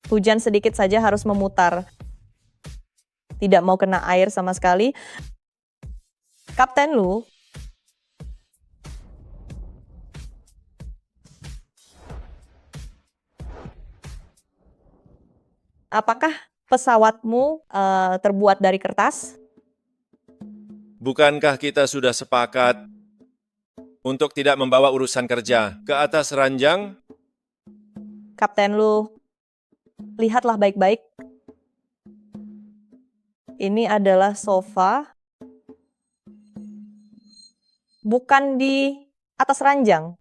Hujan sedikit saja harus memutar. Tidak mau kena air sama sekali. Kapten Lu, apakah pesawatmu terbuat dari kertas? Bukankah kita sudah sepakat untuk tidak membawa urusan kerja ke atas ranjang? Kapten Lu, lihatlah baik-baik. Ini adalah sofa, bukan di atas ranjang.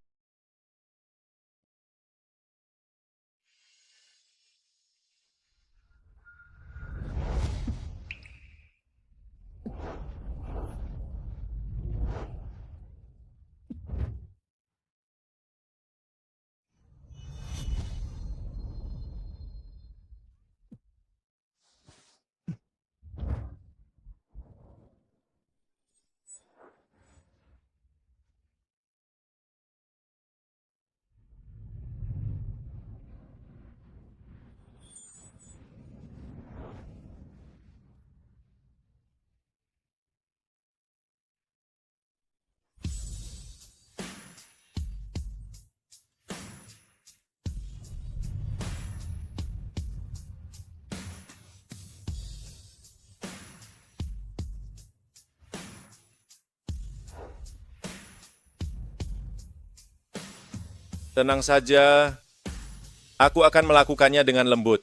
Tenang saja, aku akan melakukannya dengan lembut.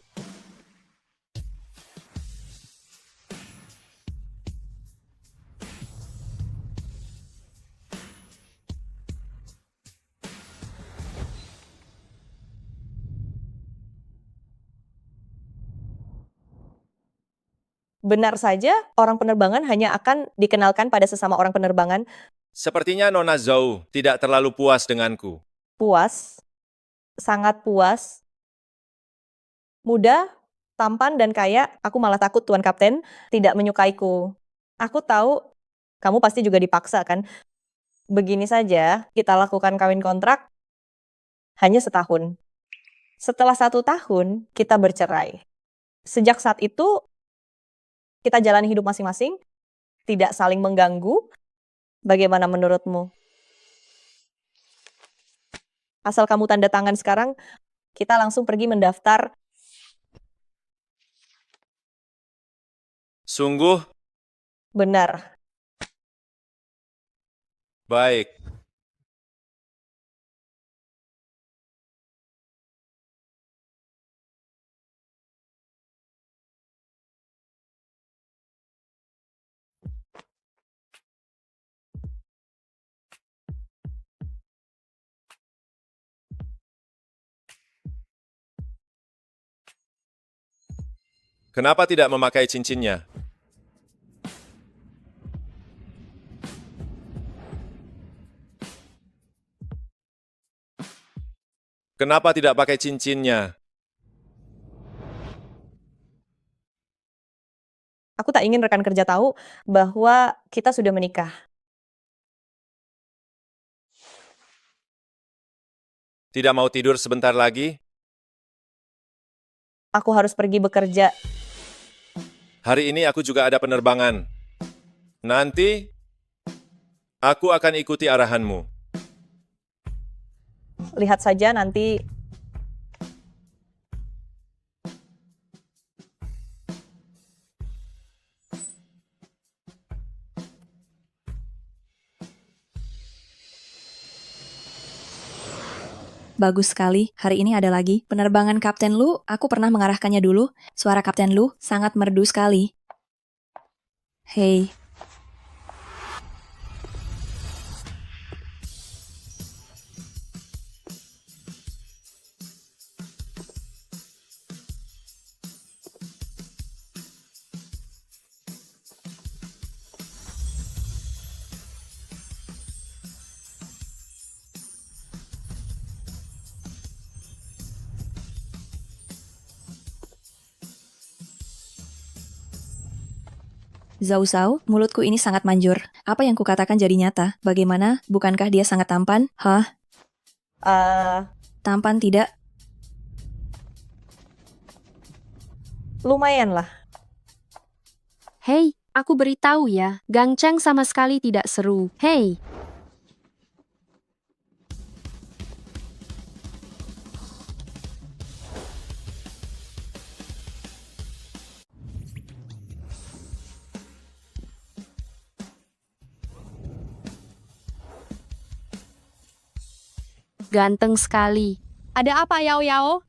Benar saja, orang penerbangan hanya akan dikenalkan pada sesama orang penerbangan. Sepertinya Nona Zhou tidak terlalu puas denganku. Puas, sangat puas, muda, tampan, dan kaya. Aku malah takut Tuan Kapten tidak menyukaiku. Aku tahu kamu pasti juga dipaksa kan. Begini saja, kita lakukan kawin kontrak hanya setahun. Setelah 1 tahun, kita bercerai. Sejak saat itu, kita jalani hidup masing-masing, tidak saling mengganggu. Bagaimana menurutmu? Asal kamu tanda tangan sekarang, kita langsung pergi mendaftar. Sungguh Benar. baik. Kenapa tidak memakai cincinnya? Kenapa tidak pakai cincinnya? Aku tak ingin rekan kerja tahu bahwa kita sudah menikah. Tidak mau tidur sebentar lagi? Aku harus pergi bekerja. Hari ini aku juga ada penerbangan. Nanti, aku akan ikuti arahanmu. Lihat saja nanti. Bagus sekali, hari ini ada lagi. Penerbangan Kapten Lu, aku pernah mengarahkannya dulu. Suara Kapten Lu sangat merdu sekali. Hei, Zhao Zhao, mulutku ini sangat manjur. Apa yang kukatakan jadi nyata. Bagaimana? Bukankah dia sangat tampan? Hah? eh, Tampan tidak? Lumayan lah. Hei, aku beritahu ya, Gangcheng sama sekali tidak seru. Hei, ganteng sekali. Ada apa, Yao Yao?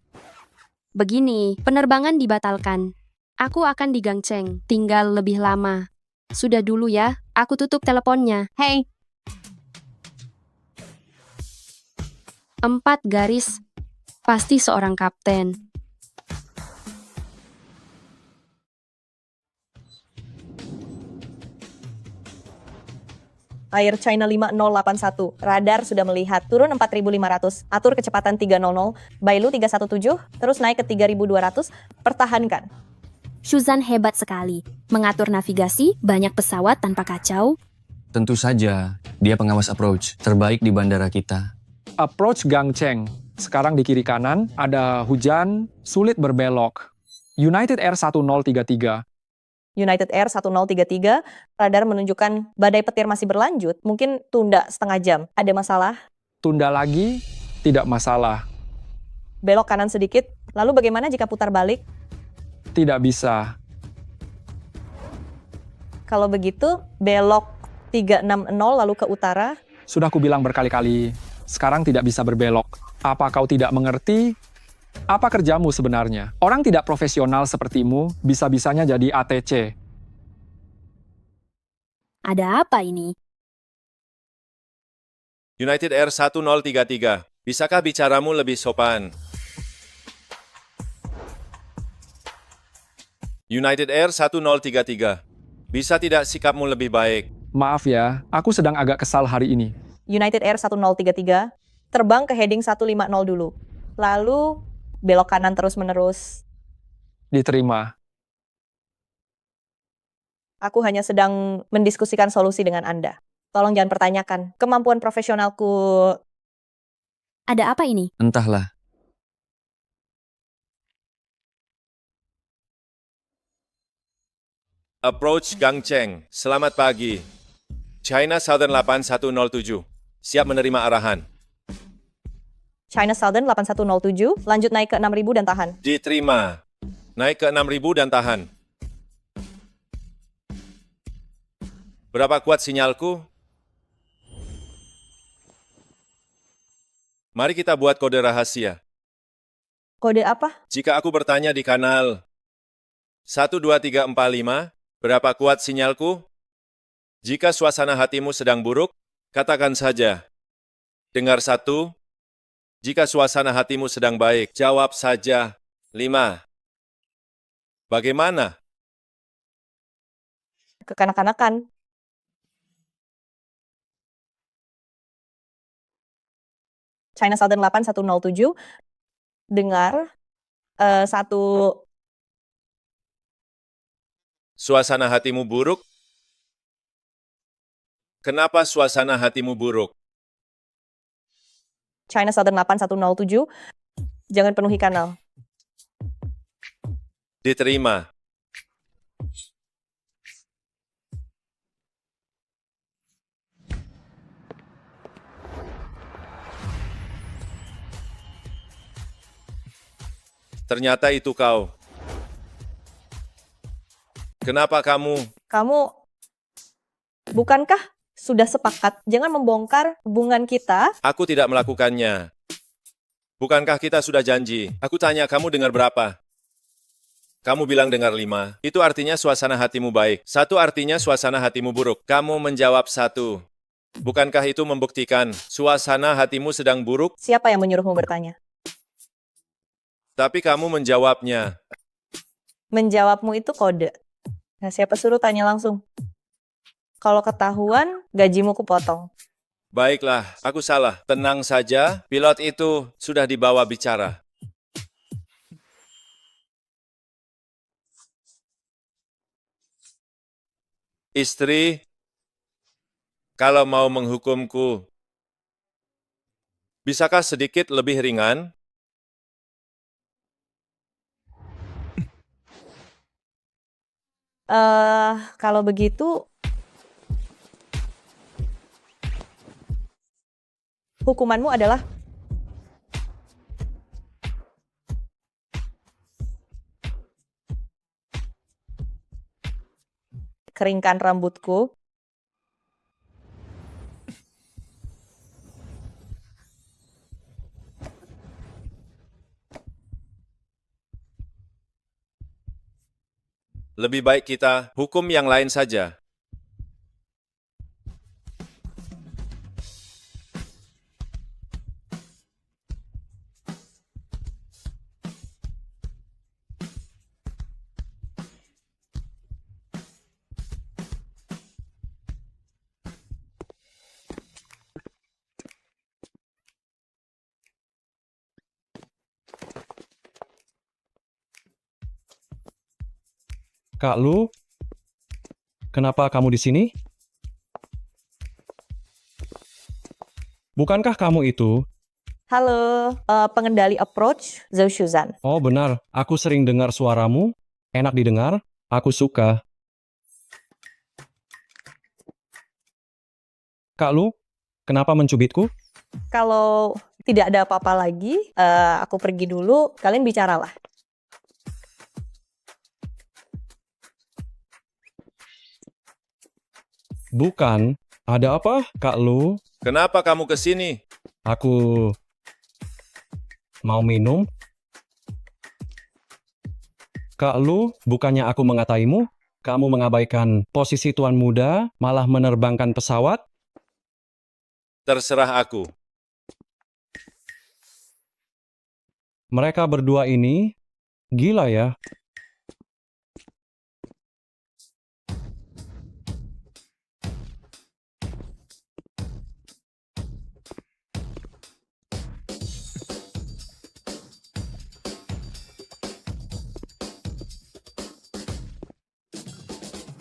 Begini, penerbangan dibatalkan. Aku akan di Gangcheng, tinggal lebih lama. Sudah dulu ya, aku tutup teleponnya. Hei, 4 garis. Pasti seorang kapten. Air China 5081. Radar sudah melihat. Turun 4500. Atur kecepatan 300. Bailu 317. Terus naik ke 3200. Pertahankan. Shuzan hebat sekali. Mengatur navigasi, banyak pesawat tanpa kacau. Tentu saja, dia pengawas approach terbaik di bandara kita. Approach Gangcheng. Sekarang di kiri kanan, ada hujan, sulit berbelok. United Air 1033. United Air 1033. Radar menunjukkan badai petir masih berlanjut. Mungkin tunda setengah jam. Ada masalah? Tunda lagi, tidak masalah. Belok kanan sedikit. Lalu bagaimana jika putar balik? Tidak bisa. Kalau begitu, belok 360 lalu ke utara. Sudah kubilang berkali-kali, sekarang tidak bisa berbelok. Apa kau tidak mengerti? Apa kerjamu sebenarnya? Orang tidak profesional sepertimu bisa-bisanya jadi ATC. Ada apa ini? United Air 1033, bisakah bicaramu lebih sopan? United Air 1033, bisa tidak sikapmu lebih baik? Maaf ya, aku sedang agak kesal hari ini. United Air 1033. Terbang ke heading 150 dulu. Lalu belok kanan terus-menerus. Diterima. Aku hanya sedang mendiskusikan solusi dengan Anda. Tolong jangan pertanyakan. Kemampuan profesionalku. Ada apa ini? Entahlah, Approach Gangcheng, selamat pagi. China Southern 8107, siap menerima arahan. China Southern 8107. Lanjut naik ke 6000 dan tahan. Diterima. Naik ke 6000 dan tahan. Berapa kuat sinyalku? Mari kita buat kode rahasia. Kode apa? Jika aku bertanya di kanal 12345, berapa kuat sinyalku? Jika suasana hatimu sedang buruk, katakan saja. Dengar 1. Jika suasana hatimu sedang baik, jawab saja 5. Bagaimana? Kekanak-kanakan. China Southern 8107. Dengar. 1. Suasana hatimu buruk? Kenapa suasana hatimu buruk? China Southern 8107. Jangan penuhi kanal. Diterima. Ternyata itu kau. Kenapa kamu? Kamu, bukankah sudah sepakat jangan membongkar hubungan kita? Aku tidak melakukannya. Bukankah kita sudah janji? Aku tanya kamu dengar berapa? Kamu bilang dengar 5. Itu artinya suasana hatimu baik. 1 artinya suasana hatimu buruk. Kamu menjawab 1. Bukankah itu membuktikan suasana hatimu sedang buruk? Siapa yang menyuruhmu bertanya? Tapi kamu menjawabnya. Menjawabmu itu kode. Nah, siapa suruh tanya langsung? Kalau ketahuan, gajimu kupotong. Baiklah, aku salah. Tenang saja, pilot itu sudah dibawa bicara. Istri, kalau mau menghukumku, bisakah sedikit lebih ringan? Kalau begitu, hukumanmu adalah keringkan rambutku. Lebih baik kita hukum yang lain saja. Kak Lu, kenapa kamu di sini? Bukankah kamu itu? Halo, pengendali approach, Zhou Shuzan. Oh benar, aku sering dengar suaramu. Enak didengar, aku suka. Kak Lu, kenapa mencubitku? Kalau tidak ada apa-apa lagi, aku pergi dulu, kalian bicaralah. Bukan, ada apa, Kak Lu? Kenapa kamu ke sini? Aku mau minum. Kak Lu, bukannya aku mengataimu? Kamu mengabaikan posisi tuan muda, malah menerbangkan pesawat? Terserah aku. Mereka berdua ini gila ya.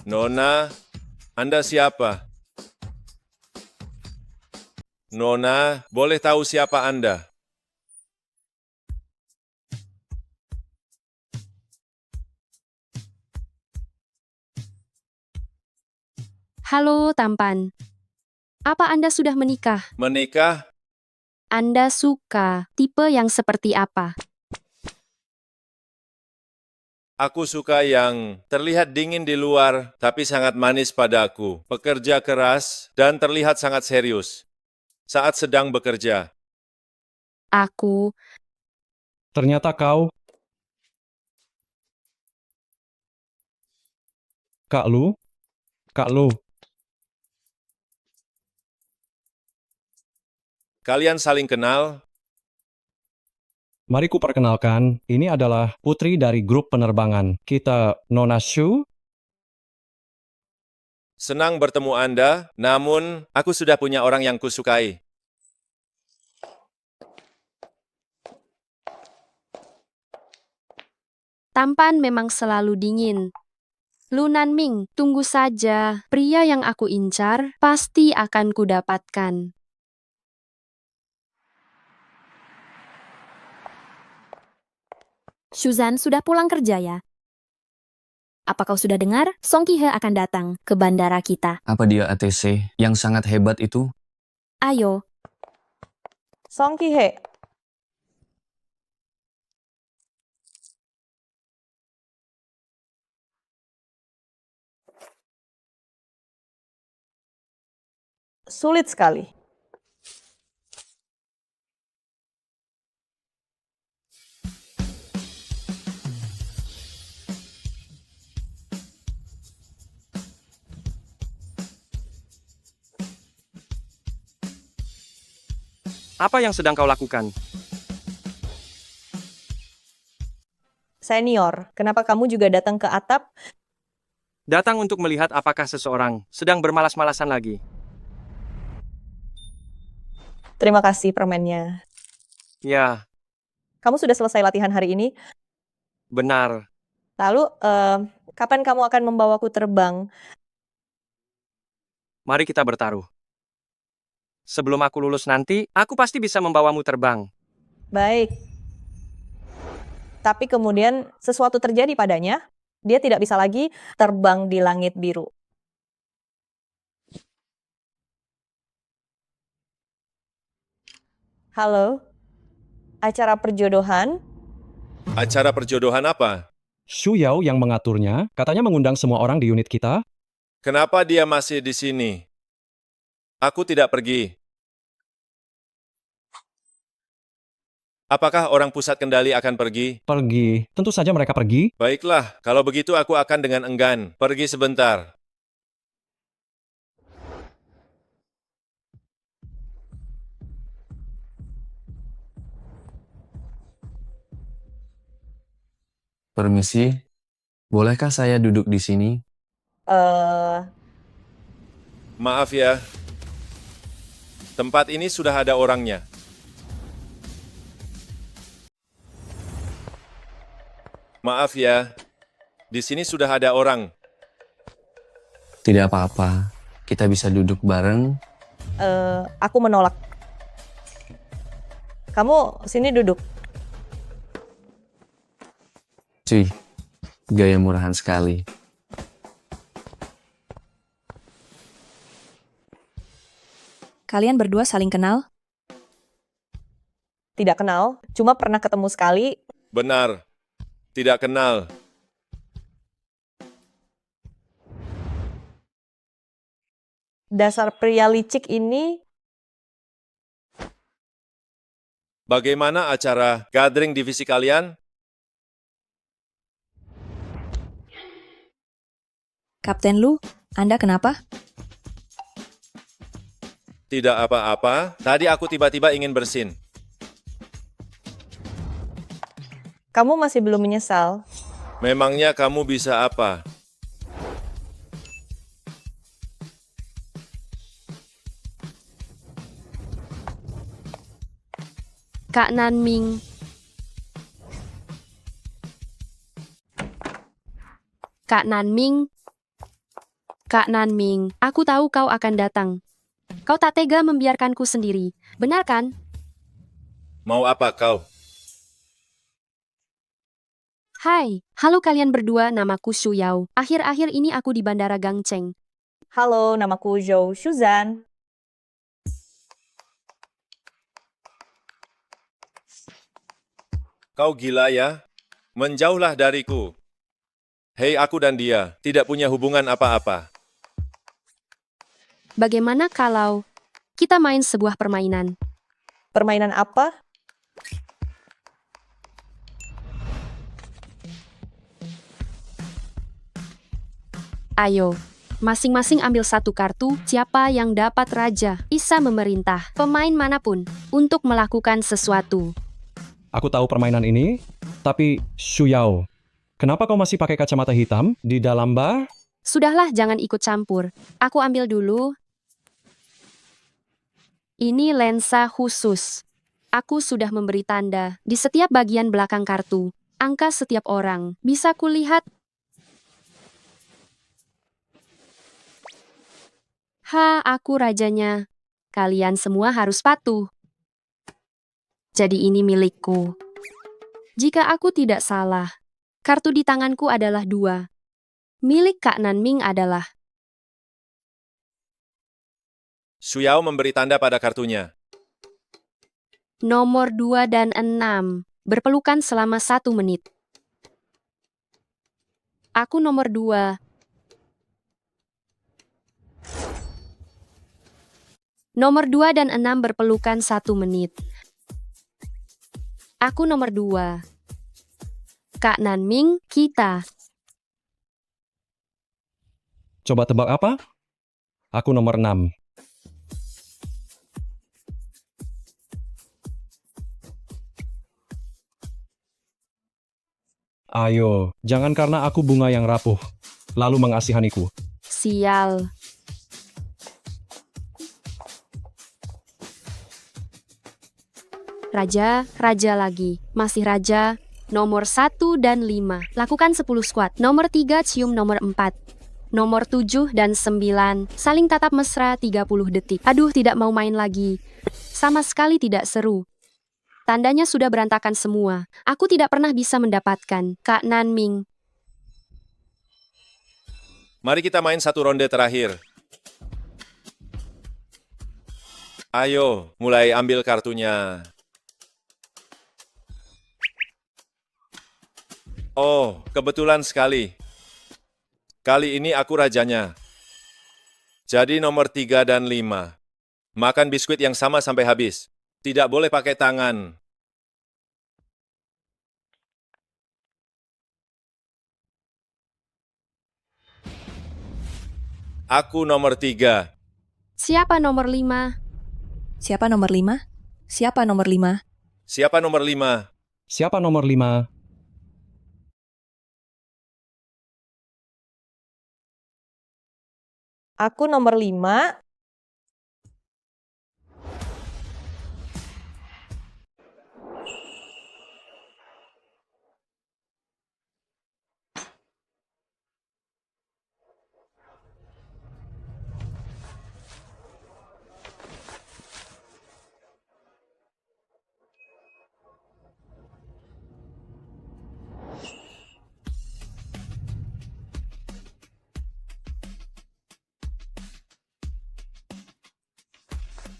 Nona, Anda siapa? Nona, boleh tahu siapa Anda? Halo, tampan. Apa Anda sudah menikah? Menikah? Anda suka tipe yang seperti apa? Aku suka yang terlihat dingin di luar, tapi sangat manis padaku. Pekerja keras dan terlihat sangat serius saat sedang bekerja. Aku, Ternyata kau, Kak Lu, Kak Lu. Kalian saling kenal? Mari ku perkenalkan, ini adalah putri dari grup penerbangan. Kita Nona Shu. Senang bertemu Anda, namun aku sudah punya orang yang kusukai. tampan memang selalu dingin. Lu Nanming, tunggu saja. Pria yang aku incar pasti akan kudapatkan. Shuzan sudah pulang kerja ya? Apa kau sudah dengar? Song Ki-he akan datang ke bandara kita. Apa dia ATC yang sangat hebat itu? Ayo, Song Ki-he, sulit sekali. Apa yang sedang kau lakukan? Senior, kenapa kamu juga datang ke atap? Datang untuk melihat apakah seseorang sedang bermalas-malasan lagi. Terima kasih permennya. Ya, Kamu sudah selesai latihan hari ini? benar. Lalu, kapan kamu akan membawaku terbang? Mari kita bertaruh. Sebelum aku lulus nanti, aku pasti bisa membawamu terbang. Baik. Tapi kemudian sesuatu terjadi padanya? Dia tidak bisa lagi terbang di langit biru. Halo, acara perjodohan? Acara perjodohan apa? Xu Yao yang mengaturnya, katanya mengundang semua orang di unit kita. Kenapa dia masih di sini? Aku tidak pergi. Apakah orang pusat kendali akan pergi? Pergi. Tentu saja mereka pergi. Baiklah, kalau begitu aku akan dengan enggan. Pergi sebentar. Permisi, bolehkah saya duduk di sini? Eh, Maaf ya. Tempat ini sudah ada orangnya. Maaf ya. Di sini sudah ada orang. Tidak apa-apa, kita bisa duduk bareng. aku menolak. Kamu sini duduk. Cuy, gaya murahan sekali. Kalian berdua saling kenal? Tidak kenal, cuma pernah ketemu sekali. Benar. Tidak kenal. Dasar pria licik ini. Bagaimana acara gathering divisi kalian? Kapten Lu, Anda kenapa? Tidak apa-apa. Tadi aku tiba-tiba ingin bersin. Kamu masih belum menyesal. Memangnya kamu bisa apa? Kak Nanming. Kak Nanming. Kak Nanming, aku tahu kau akan datang. Kau tak tega membiarkanku sendiri, benar kan? Mau apa kau? Hai, halo kalian berdua, namaku Xu Yao. Akhir-akhir ini aku di Bandara Gangcheng. Halo, namaku Zhou Shuzan. Kau gila ya? Menjauhlah dariku. Hei, aku dan dia tidak punya hubungan apa-apa. Bagaimana kalau kita main sebuah permainan? Permainan apa? Ayo, masing-masing ambil satu kartu, siapa yang dapat raja, bisa memerintah pemain manapun untuk melakukan sesuatu. Aku tahu permainan ini, tapi Xu Yao, kenapa kau masih pakai kacamata hitam di dalam bar? Sudahlah, jangan ikut campur. Aku ambil dulu. Ini lensa khusus. Aku sudah memberi tanda di setiap bagian belakang kartu. Angka setiap orang bisa kulihat. Aku rajanya. Kalian semua harus patuh. Jadi ini milikku. Jika aku tidak salah, kartu di tanganku adalah 2. Milik Kak Nanming adalah Xu Yao memberi tanda pada kartunya. nomor 2 dan 6. Berpelukan selama 1 menit. Aku nomor 2. Nomor 2 dan 6 berpelukan 1 menit. Aku nomor 2. Kak Nanming, kita. Coba tebak apa? Aku nomor 6. Ayo, jangan karena aku bunga yang rapuh, lalu mengasihaniku. Sial. Raja, raja lagi. Masih raja. Nomor 1 dan 5. Lakukan 10 squat. Nomor 3 cium nomor 4. Nomor 7 dan 9. Saling tatap mesra 30 detik. Aduh, tidak mau main lagi. Sama sekali tidak seru. Tandanya sudah berantakan semua. Aku tidak pernah bisa mendapatkan Kak Nanming. Mari kita main satu ronde terakhir. Ayo, mulai ambil kartunya. Oh, kebetulan sekali. Kali ini aku rajanya. Jadi nomor 3 dan 5. Makan biskuit yang sama sampai habis. Tidak boleh pakai tangan. Aku nomor 3. Siapa nomor 5? Siapa nomor 5? Siapa nomor 5? Siapa nomor 5? Siapa nomor 5? Aku nomor 5.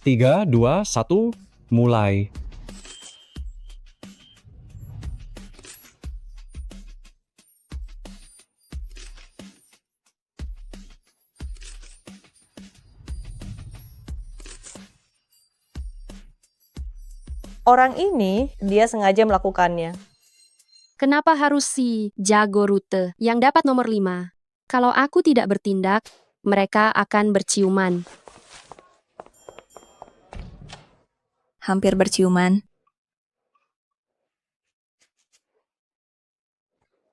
Tiga, dua, satu, mulai. Orang ini, dia sengaja melakukannya. Kenapa harus si jago rute yang dapat nomor 5? Kalau aku tidak bertindak, mereka akan berciuman. Hampir berciuman.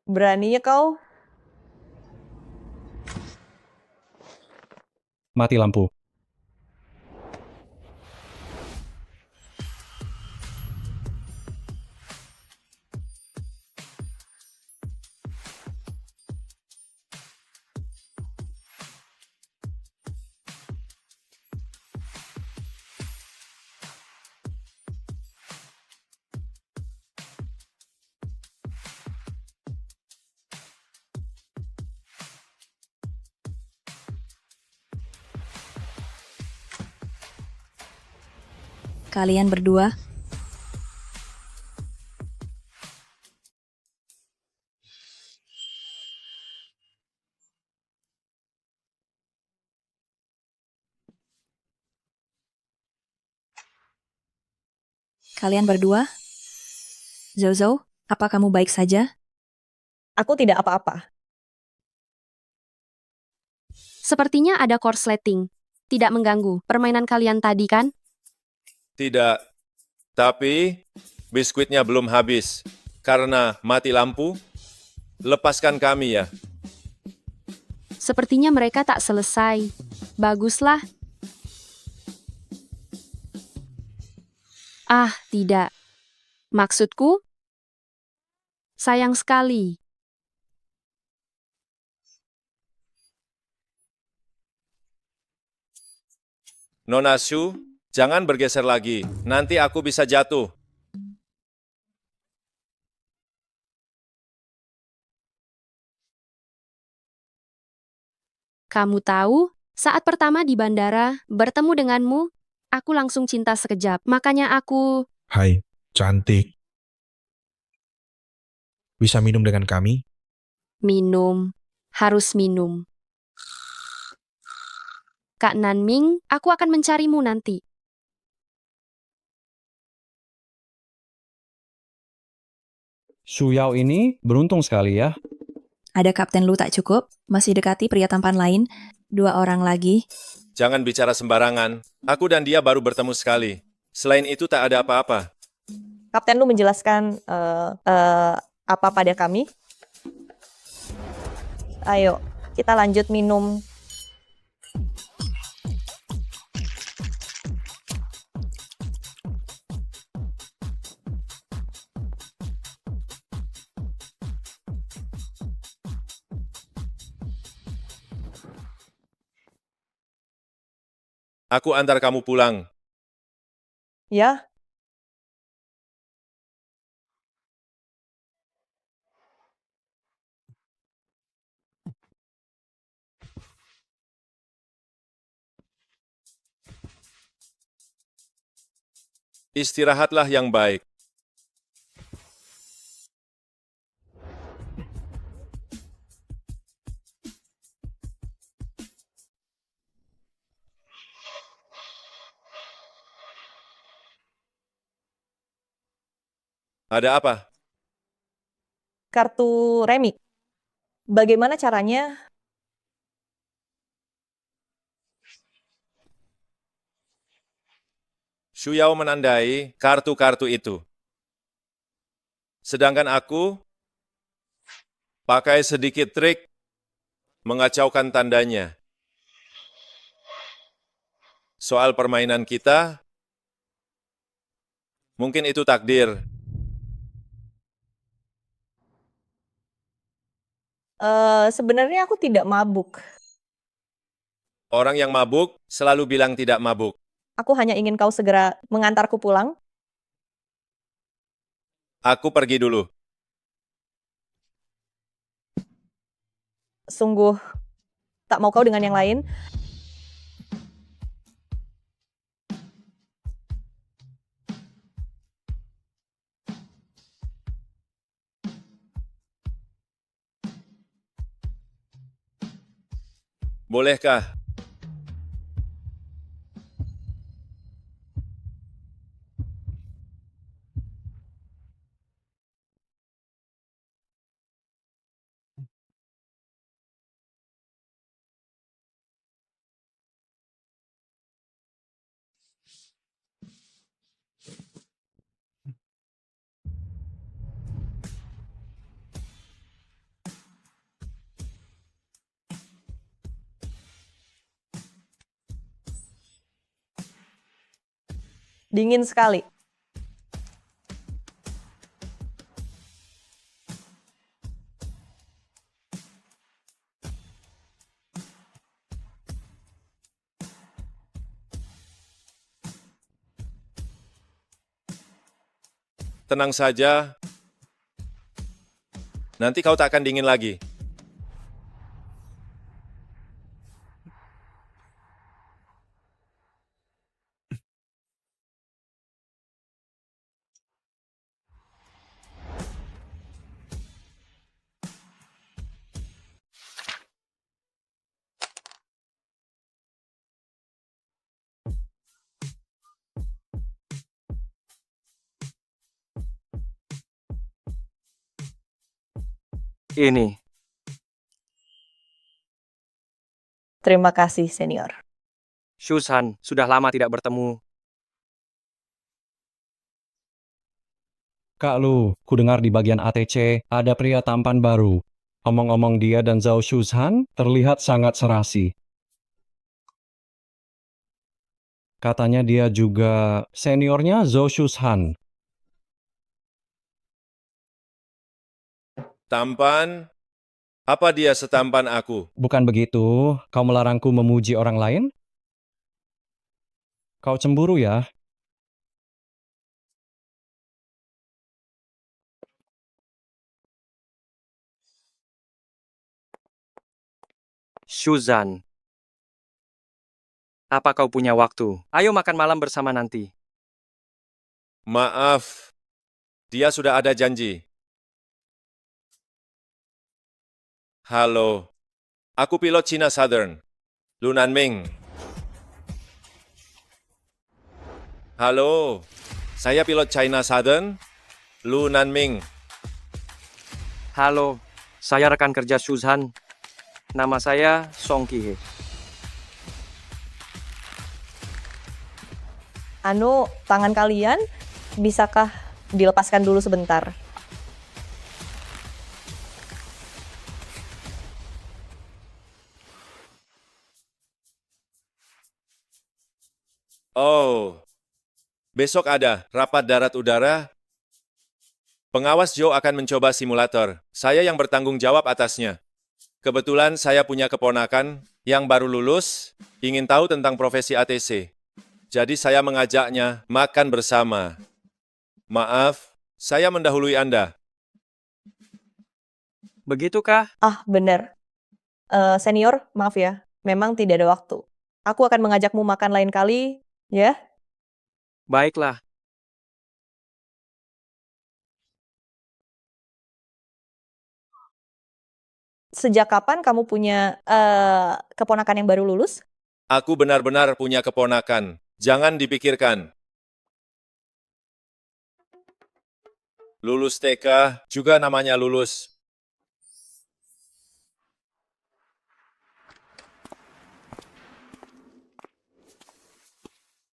Beraninya kau? Mati lampu. Kalian berdua. Kalian berdua. Zozo, apa kamu baik saja? Aku tidak apa-apa. Sepertinya ada korsleting. Tidak mengganggu permainan kalian tadi kan? Tidak. Tapi, biskuitnya belum habis. Karena mati lampu, lepaskan kami ya. Sepertinya mereka tak selesai. Baguslah. Ah, tidak. Maksudku, sayang sekali. Nona Shu, jangan bergeser lagi. Nanti aku bisa jatuh. Kamu tahu, saat pertama di bandara, bertemu denganmu, aku langsung cinta sekejap. Makanya aku... Hai, cantik. Bisa minum dengan kami? minum. Harus minum. Kak Nanming, aku akan mencarimu nanti. Su Yao ini beruntung sekali ya. Ada Kapten Lu tak cukup? Masih dekati pria tampan lain? 2 orang lagi. Jangan bicara sembarangan. Aku dan dia baru bertemu sekali. Selain itu tak ada apa-apa. Kapten Lu menjelaskan apa pada kami. Ayo, kita lanjut minum. Aku antar kamu pulang. Ya, Istirahatlah yang baik. Ada apa? Kartu remi. Bagaimana caranya? Shuyao menandai kartu-kartu itu. Sedangkan aku pakai sedikit trik mengacaukan tandanya. Soal permainan kita, mungkin itu takdir. Sebenarnya aku tidak mabuk. Orang yang mabuk selalu bilang tidak mabuk. Aku hanya ingin kau segera mengantarku pulang. Aku pergi dulu. Sungguh tak mau kau dengan yang lain. Bolehkah? Dingin sekali. Tenang saja. Nanti kau tak akan dingin lagi. Ini, Terima kasih, senior. Shuzhan, sudah lama tidak bertemu. Kak Lu, kudengar di bagian ATC ada pria tampan baru. Omong-omong dia dan Zhao Shuzhan terlihat sangat serasi. Katanya dia juga seniornya Zhao Shuzhan. Tampan? Apa dia setampan aku? Bukan begitu, kau melarangku memuji orang lain? Kau cemburu ya? Shuzhan, apa kau punya waktu? Ayo makan malam bersama nanti. Maaf, dia sudah ada janji. Halo, aku pilot China Southern, Lu Nanming. Halo, saya pilot China Southern, Lu Nanming. Halo, saya rekan kerja Shuzhan. Nama saya Song Ki-hye. Tangan kalian bisakah dilepaskan dulu sebentar? Oh, besok ada rapat darat udara. Pengawas Joe akan mencoba simulator. Saya yang bertanggung jawab atasnya. Kebetulan saya punya keponakan yang baru lulus, ingin tahu tentang profesi ATC. Jadi saya mengajaknya makan bersama. Maaf, saya mendahului Anda. Begitukah? Benar. Senior, maaf ya. Memang tidak ada waktu. Aku akan mengajakmu makan lain kali, ya? Baiklah. Sejak kapan kamu punya keponakan yang baru lulus? Aku benar-benar punya keponakan. Jangan dipikirkan. Lulus TK, juga namanya lulus.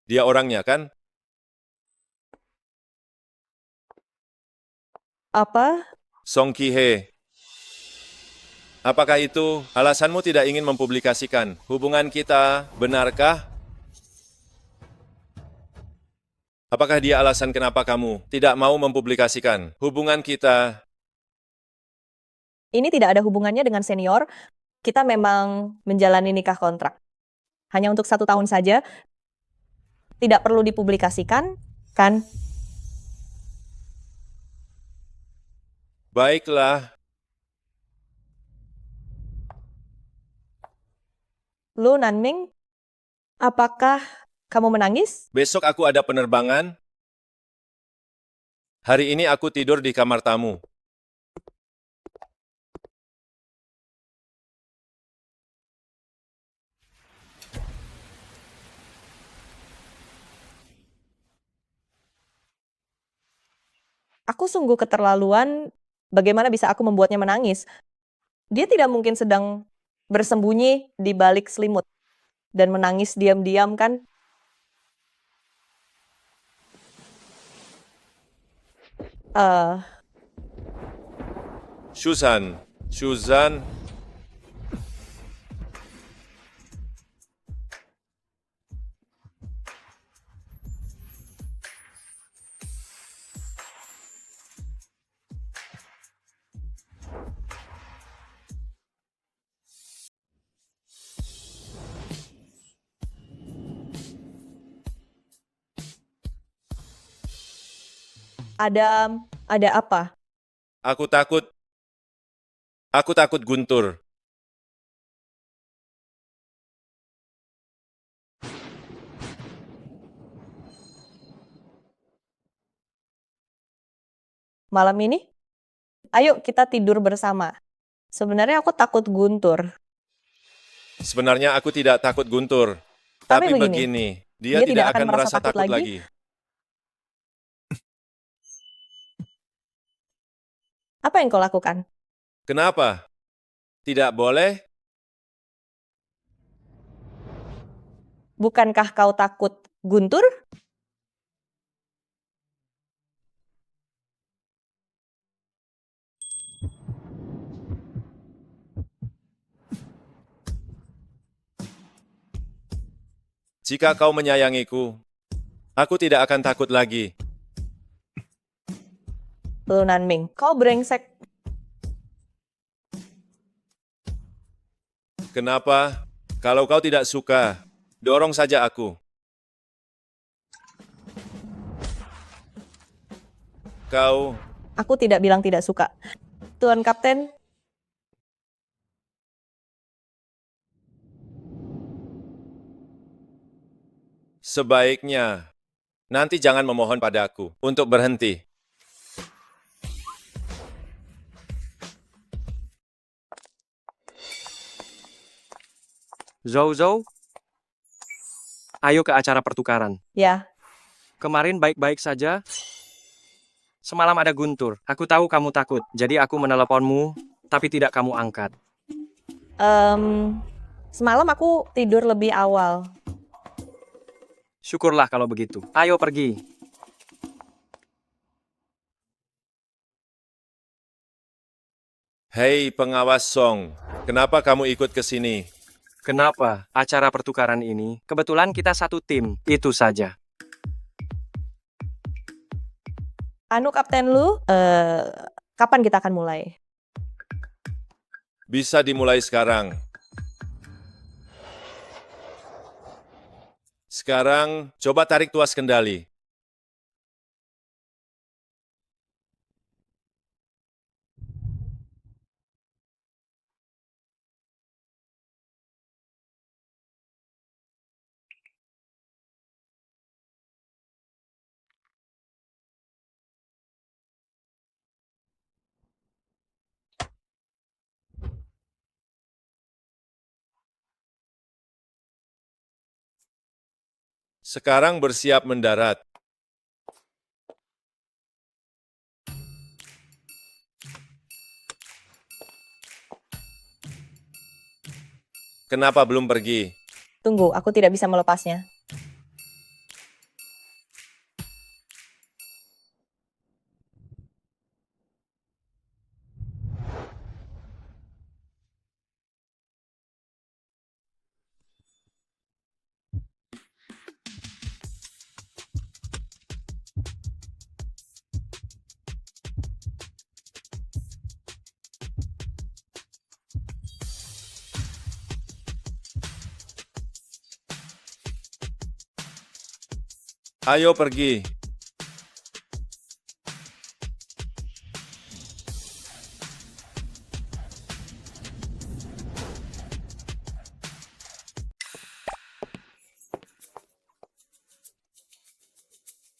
Dia orangnya, kan? Apa? Song Ki-hye. Apakah itu alasanmu tidak ingin mempublikasikan hubungan kita, benarkah? Apakah dia alasan kenapa kamu tidak mau mempublikasikan hubungan kita? Ini tidak ada hubungannya dengan senior. Kita memang menjalani nikah kontrak. Hanya untuk 1 tahun saja. Tidak perlu dipublikasikan, kan? Baiklah, Lu Nanming, apakah kamu menangis? besok aku ada penerbangan. Hari ini aku tidur di kamar tamu. Aku sungguh keterlaluan. Bagaimana bisa aku membuatnya menangis? Dia tidak mungkin sedang bersembunyi di balik selimut dan menangis diam-diam, kan? Eh, Suzan, ada apa? aku takut Guntur. Malam ini? Ayo kita tidur bersama. Sebenarnya aku takut Guntur. Sebenarnya aku tidak takut Guntur. Tapi Tapi begini, begini, dia tidak akan merasa takut lagi. Apa yang kau lakukan? Kenapa? Tidak boleh? Bukankah kau takut Guntur? Jika kau menyayangiku, aku tidak akan takut lagi. Lu Nanming, kau brengsek. Kenapa? Kalau kau tidak suka, dorong saja aku. Kau, Aku tidak bilang tidak suka. Tuan Kapten, sebaiknya nanti jangan memohon padaku untuk berhenti. Zhou, ayo ke acara pertukaran. ya. Kemarin baik-baik saja. Semalam ada Guntur. Aku tahu kamu takut, jadi aku meneleponmu, tapi tidak kamu angkat. Semalam aku tidur lebih awal. Syukurlah kalau begitu. Ayo pergi. Hei pengawas Song, kenapa kamu ikut ke sini? Kenapa? Acara pertukaran ini, kebetulan kita satu tim. Itu saja. Anu Kapten Lu, kapan kita akan mulai? Bisa dimulai sekarang. Sekarang, coba tarik tuas kendali. Sekarang bersiap mendarat. Kenapa belum pergi? Tunggu, aku tidak bisa melepasnya. Ayo pergi.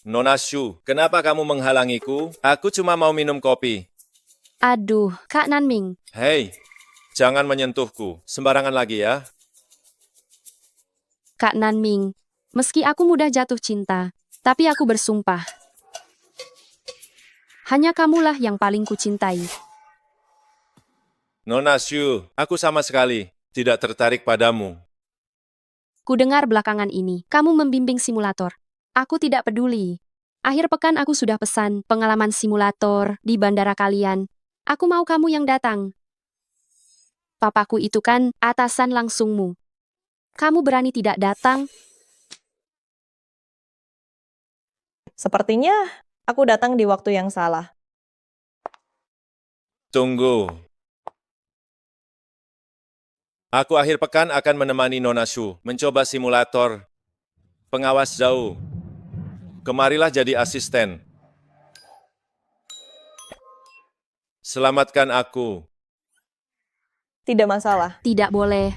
Nona Shu, kenapa kamu menghalangiku? Aku cuma mau minum kopi. Aduh, Kak Nanming. Hei, jangan menyentuhku. Sembarangan lagi ya. Kak Nanming, meski aku mudah jatuh cinta, tapi aku bersumpah. Hanya kamulah yang paling kucintai. Nona Shu, aku sama sekali tidak tertarik padamu. Kudengar belakangan ini, kamu membimbing simulator. Aku tidak peduli. Akhir pekan aku sudah pesan pengalaman simulator di bandara kalian. Aku mau kamu yang datang. Papaku itu kan atasan langsungmu. Kamu berani tidak datang? Sepertinya aku datang di waktu yang salah. Tunggu. Aku akhir pekan akan menemani Nona Shu mencoba simulator pengawas jauh. Kemarilah jadi asisten. Selamatkan aku. Tidak masalah. Tidak boleh.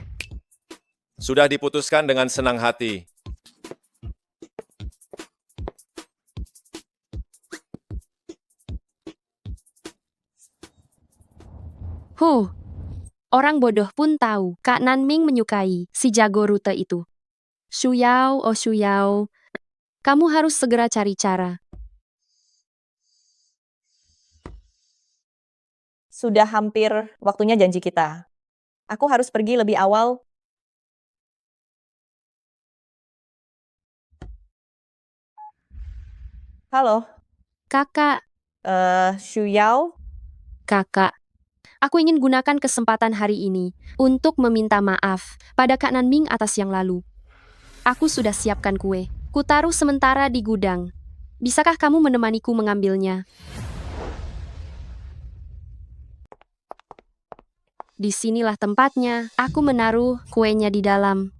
Sudah diputuskan dengan senang hati. Orang bodoh pun tahu Kak Nanming menyukai si jago rute itu. Shu Yao, oh Shu Yao, kamu harus segera cari cara. Sudah hampir waktunya janji kita. Aku harus pergi lebih awal. Halo, Kakak, Shu Yao. kakak, aku ingin gunakan kesempatan hari ini untuk meminta maaf pada Kak Nanming atas yang lalu. Aku sudah siapkan kue. Kutaruh sementara di gudang. Bisakah kamu menemaniku mengambilnya? Disinilah tempatnya. Aku menaruh kuenya di dalam.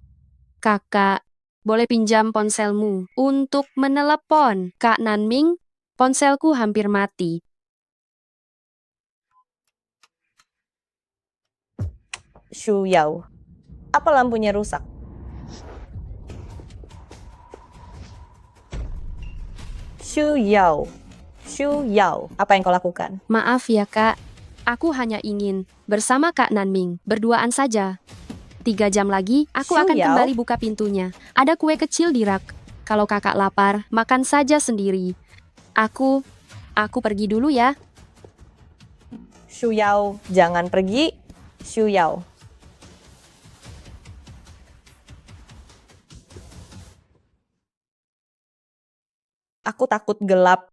Kakak, boleh pinjam ponselmu untuk menelepon Kak Nanming? Ponselku hampir mati. Shu Yao. Apa lampunya rusak? Shu Yao. Shu Yao. Apa yang kau lakukan? Maaf ya kak, aku hanya ingin bersama Kak Nanming, berduaan saja. 3 jam lagi, aku Shu akan Yao. kembali buka pintunya. Ada kue kecil di rak. Kalau kakak lapar, makan saja sendiri. Aku pergi dulu ya. Shu Yao, jangan pergi. Shu Yao. Aku takut gelap.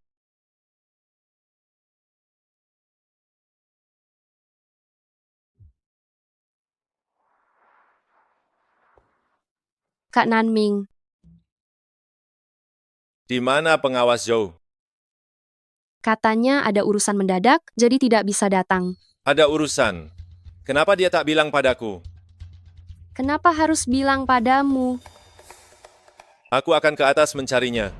Kak Nanming, Di mana pengawas Zhou? katanya ada urusan mendadak, jadi tidak bisa datang. Ada urusan. Kenapa dia tak bilang padaku? Kenapa harus bilang padamu? Aku akan ke atas mencarinya.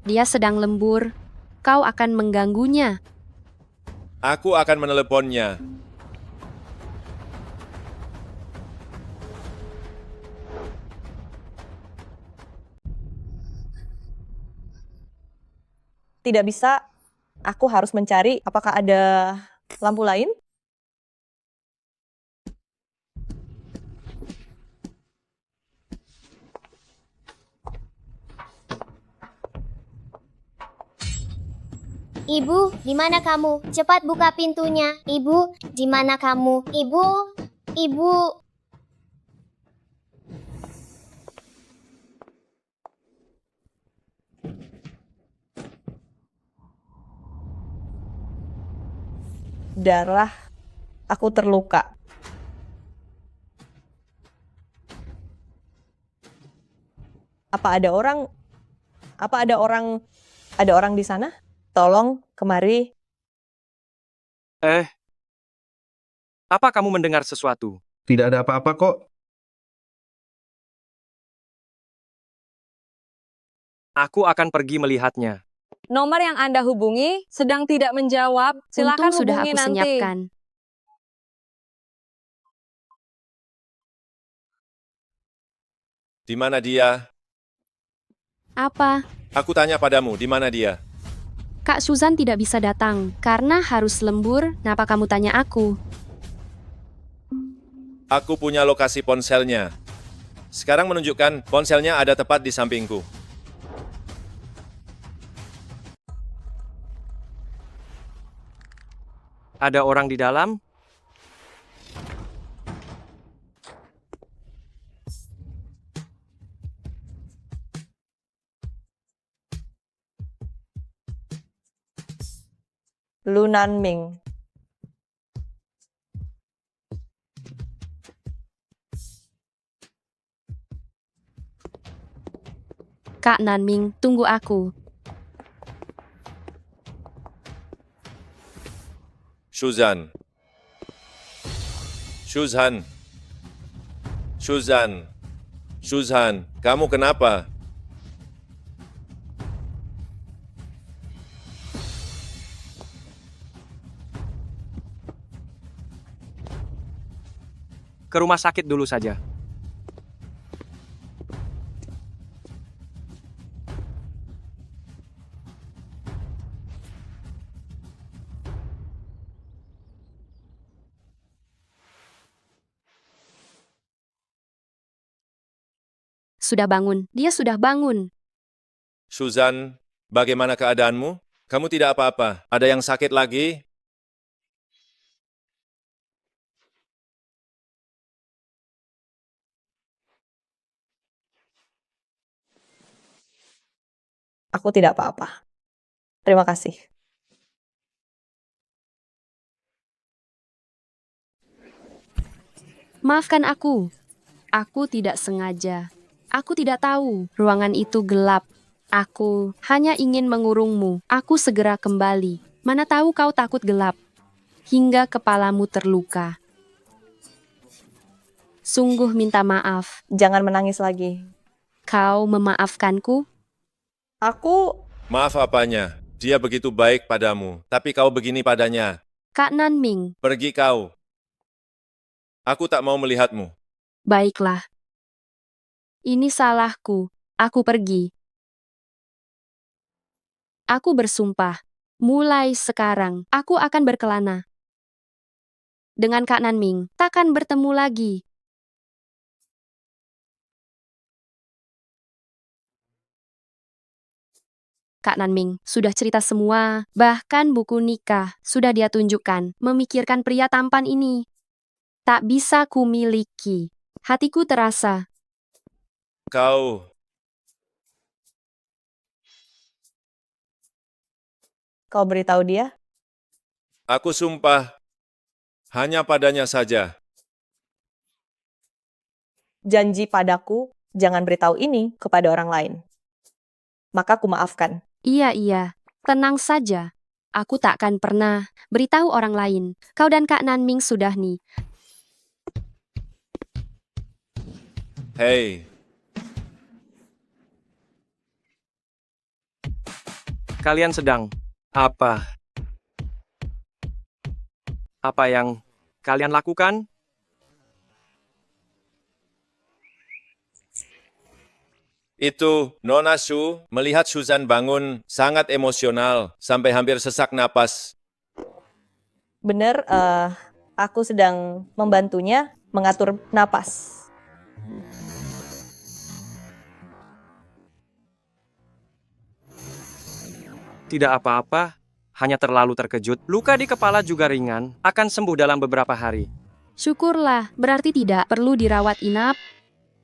Dia sedang lembur. Kau akan mengganggunya. Aku akan meneleponnya. Tidak bisa. Aku harus mencari apakah ada lampu lain. Ibu, di mana kamu? Cepat buka pintunya. Ibu, di mana kamu? Ibu, ibu. Darlah, aku terluka. Apa ada orang? Apa ada orang? Ada orang di sana? Tolong kemari. Apa kamu mendengar sesuatu? Tidak ada apa-apa kok. Aku akan pergi melihatnya. Nomor yang Anda hubungi sedang tidak menjawab. Silakan Untung sudah hubungi aku nanti. senyapkan. Di mana dia? Apa? Aku tanya padamu, di mana dia? Kak Susan tidak bisa datang karena harus lembur. Kenapa kamu tanya aku? Aku punya lokasi ponselnya. Sekarang menunjukkan ponselnya ada tepat di sampingku. Ada orang di dalam? Lu Nanming. Kak Nanming, tunggu aku. Suzan. Suzan. Suzan. Suzan, kamu kenapa? Ke rumah sakit dulu saja. Sudah bangun. Dia sudah bangun. Suzan, bagaimana keadaanmu? Kamu tidak apa-apa. Ada yang sakit lagi? Aku tidak apa-apa. Terima kasih. Maafkan aku. Aku tidak sengaja. Aku tidak tahu ruangan itu gelap. Aku hanya ingin mengurungmu. Aku segera kembali. Mana tahu kau takut gelap. Hingga kepalamu terluka. Sungguh minta maaf. Jangan menangis lagi. Kau memaafkanku? Aku... Maaf apanya? Dia begitu baik padamu, tapi kau begini padanya. Kak Nanming, Pergi kau. Aku tak mau melihatmu. baiklah. Ini salahku. Aku pergi. Aku bersumpah. Mulai sekarang, aku akan berkelana. Dengan Kak Nanming, takkan bertemu lagi. Kak Nanming sudah cerita semua, bahkan buku nikah sudah dia tunjukkan, memikirkan pria tampan ini. Tak bisa kumiliki. Hatiku terasa. Kau... Kau beritahu dia? Aku sumpah, hanya padanya saja. Janji padaku, jangan beritahu ini kepada orang lain. Maka ku maafkan. Iya, tenang saja. Aku takkan pernah beritahu orang lain. Kau dan Kak Nanming sudah nih. Hei, Kalian sedang apa? Apa yang kalian lakukan? itu Nona Su melihat Suzan bangun sangat emosional sampai hampir sesak napas. Benar, aku sedang membantunya mengatur napas. Tidak apa-apa, hanya terlalu terkejut. Luka di kepala juga ringan, akan sembuh dalam beberapa hari. Syukurlah, berarti tidak perlu dirawat inap.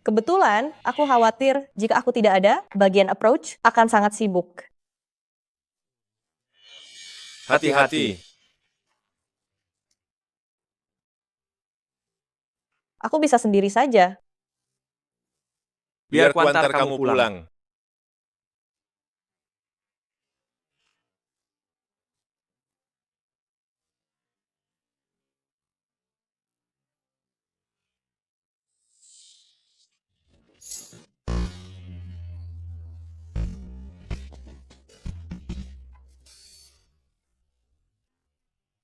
Kebetulan, aku khawatir jika aku tidak ada, bagian approach akan sangat sibuk. Hati-hati. Aku bisa sendiri saja. Biar kuantar kamu pulang.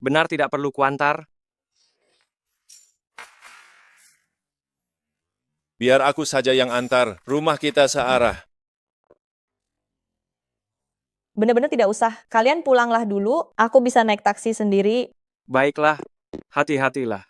Benar tidak perlu kuantar? Biar aku saja yang antar. Rumah kita searah. Benar-benar tidak usah. Kalian pulanglah dulu, aku bisa naik taksi sendiri. Baiklah, hati-hatilah.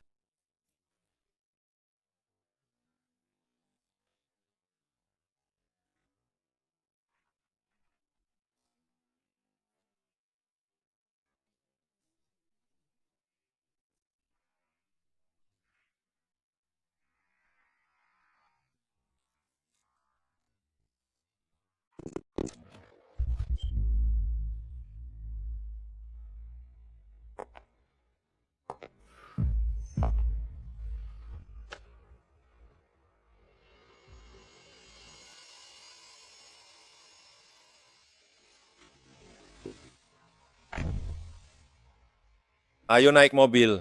Ayo naik mobil.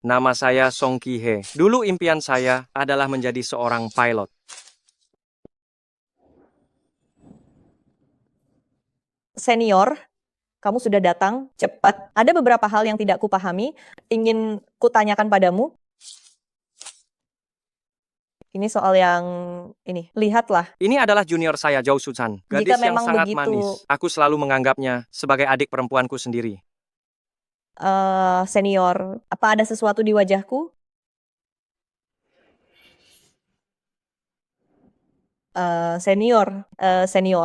Nama saya Song Ki-hye. Dulu impian saya adalah menjadi seorang pilot. Senior, kamu sudah datang cepat. Ada beberapa hal yang tidak kupahami, ingin kutanyakan padamu. Ini soal yang ini. Lihatlah. Ini adalah junior saya, Zhao Shusan. Gadis Jika yang memang sangat begitu, manis. Aku selalu menganggapnya sebagai adik perempuanku sendiri. Senior, apa ada sesuatu di wajahku? Senior,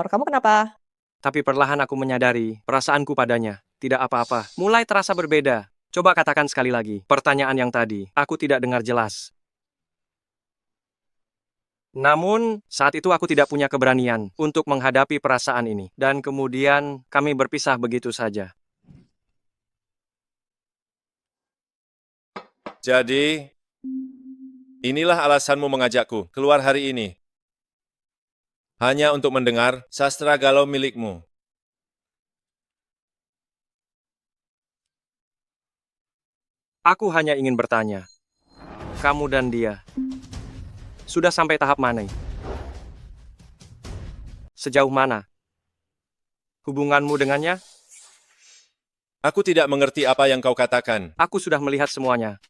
kamu kenapa? Tapi perlahan aku menyadari perasaanku padanya tidak apa-apa. Mulai terasa berbeda. Coba katakan sekali lagi pertanyaan yang tadi. Aku tidak dengar jelas. Namun, saat itu aku tidak punya keberanian untuk menghadapi perasaan ini. Dan kemudian, kami berpisah begitu saja. Jadi, inilah alasanmu mengajakku keluar hari ini. Hanya untuk mendengar sastra galau milikmu. Aku hanya ingin bertanya. Kamu dan dia sudah sampai tahap mana? Sejauh mana hubunganmu dengannya? Aku tidak mengerti apa yang kau katakan. Aku sudah melihat semuanya.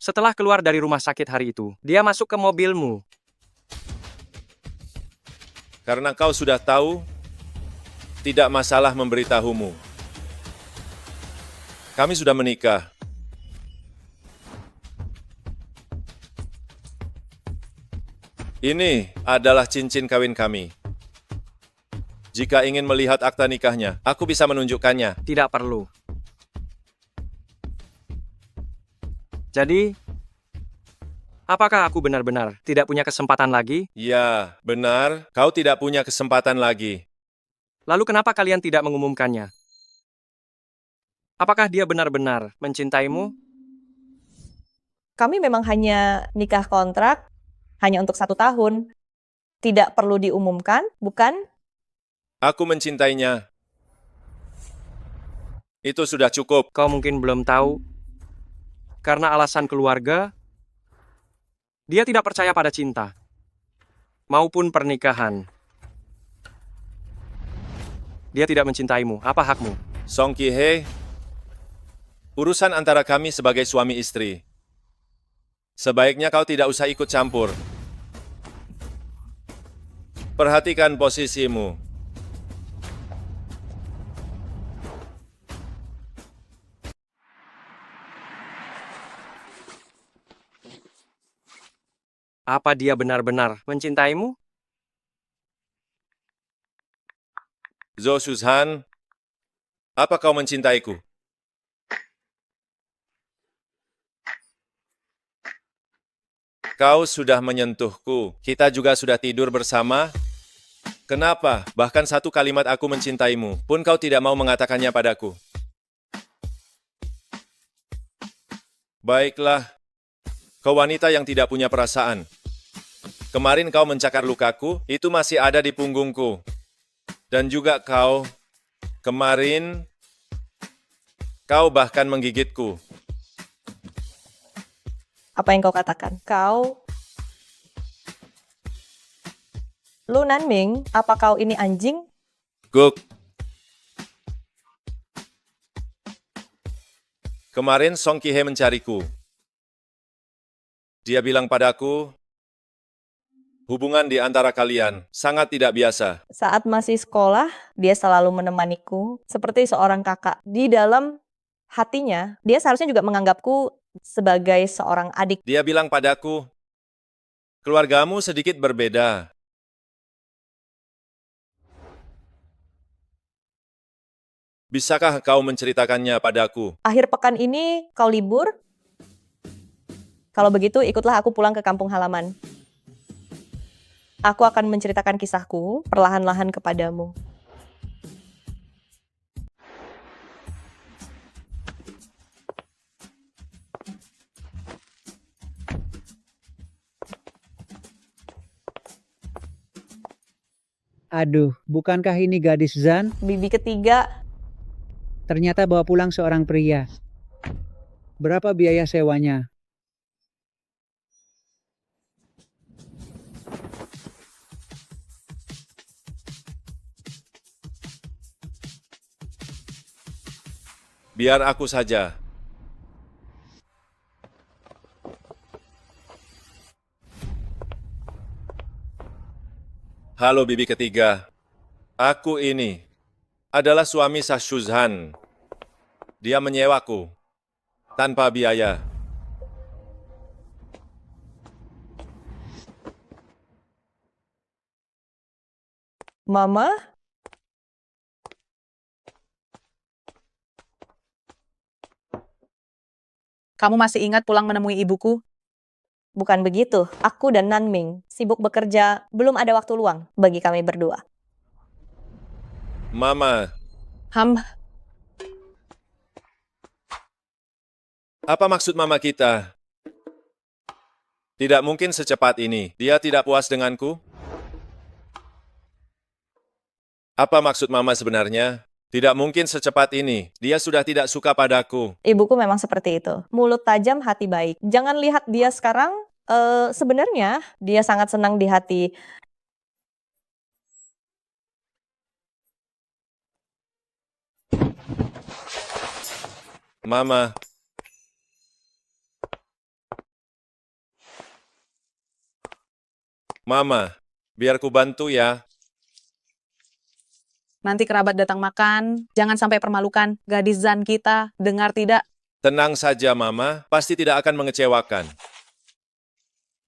Setelah keluar dari rumah sakit hari itu, dia masuk ke mobilmu. Karena kau sudah tahu, tidak masalah memberitahumu. Kami sudah menikah. Ini adalah cincin kawin kami. Jika ingin melihat akta nikahnya, aku bisa menunjukkannya. Tidak perlu. Jadi, apakah aku benar-benar tidak punya kesempatan lagi? Ya, benar. Kau tidak punya kesempatan lagi. Lalu kenapa kalian tidak mengumumkannya? Apakah dia benar-benar mencintaimu? Kami memang hanya nikah kontrak, hanya untuk 1 tahun. Tidak perlu diumumkan, bukan? Aku mencintainya. Itu sudah cukup. Kau mungkin belum tahu. Karena alasan keluarga, dia tidak percaya pada cinta. Maupun pernikahan. Dia tidak mencintaimu. Apa hakmu? Song Ki-hye, urusan antara kami sebagai suami istri. Sebaiknya kau tidak usah ikut campur. Perhatikan posisimu. Apa dia benar-benar mencintaimu? Zhou Shuzhan, apa kau mencintaiku? Kau sudah menyentuhku. Kita juga sudah tidur bersama. Kenapa? Bahkan satu kalimat aku mencintaimu pun kau tidak mau mengatakannya padaku. Baiklah, kau wanita yang tidak punya perasaan. Kemarin kau mencakar lukaku, itu masih ada di punggungku. Dan juga kemarin, kau bahkan menggigitku. Apa yang kau katakan? Lu Nanming, apa kau ini anjing? Guk. Kemarin Song Ki-hye mencariku. Dia bilang padaku, hubungan di antara kalian sangat tidak biasa. Saat masih sekolah, dia selalu menemaniku seperti seorang kakak. Di dalam hatinya, dia seharusnya juga menganggapku sebagai seorang adik. Dia bilang padaku, keluargamu sedikit berbeda. Bisakah kau menceritakannya padaku? Akhir pekan ini kau libur? Kalau begitu, ikutlah aku pulang ke kampung halaman. Aku akan menceritakan kisahku perlahan-lahan kepadamu. Aduh, bukankah ini gadis Zan? Bibi ketiga. Ternyata bawa pulang seorang pria. Berapa biaya sewanya? Biar aku saja. Halo bibi ketiga. Aku ini adalah suami Shah Shuzhan. Dia menyewaku tanpa biaya. Mama? Kamu masih ingat pulang menemui ibuku? Bukan begitu. Aku dan Nanming sibuk bekerja, belum ada waktu luang bagi kami berdua. Mama, Ham, apa maksud mama kita? Tidak mungkin secepat ini. Dia tidak puas denganku? Apa maksud mama sebenarnya? Tidak mungkin secepat ini. Dia sudah tidak suka padaku. Ibuku memang seperti itu. Mulut tajam, hati baik. Jangan lihat dia sekarang, sebenarnya dia sangat senang di hati. Mama. Mama, biar ku bantu ya. nanti kerabat datang makan, jangan sampai permalukan gadis Zan kita, dengar tidak? Tenang saja, Mama. Pasti tidak akan mengecewakan.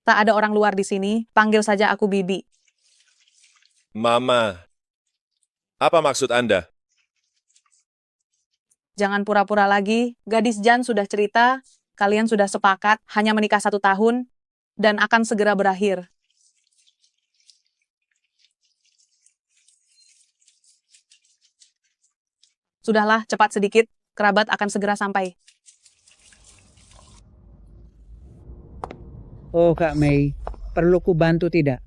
Tak ada orang luar di sini, panggil saja aku Bibi. Mama, apa maksud Anda? Jangan pura-pura lagi, gadis Jan sudah cerita, kalian sudah sepakat hanya menikah 1 tahun, dan akan segera berakhir. Sudahlah, cepat sedikit, kerabat akan segera sampai. Oh Kak Mei, perlu ku bantu tidak?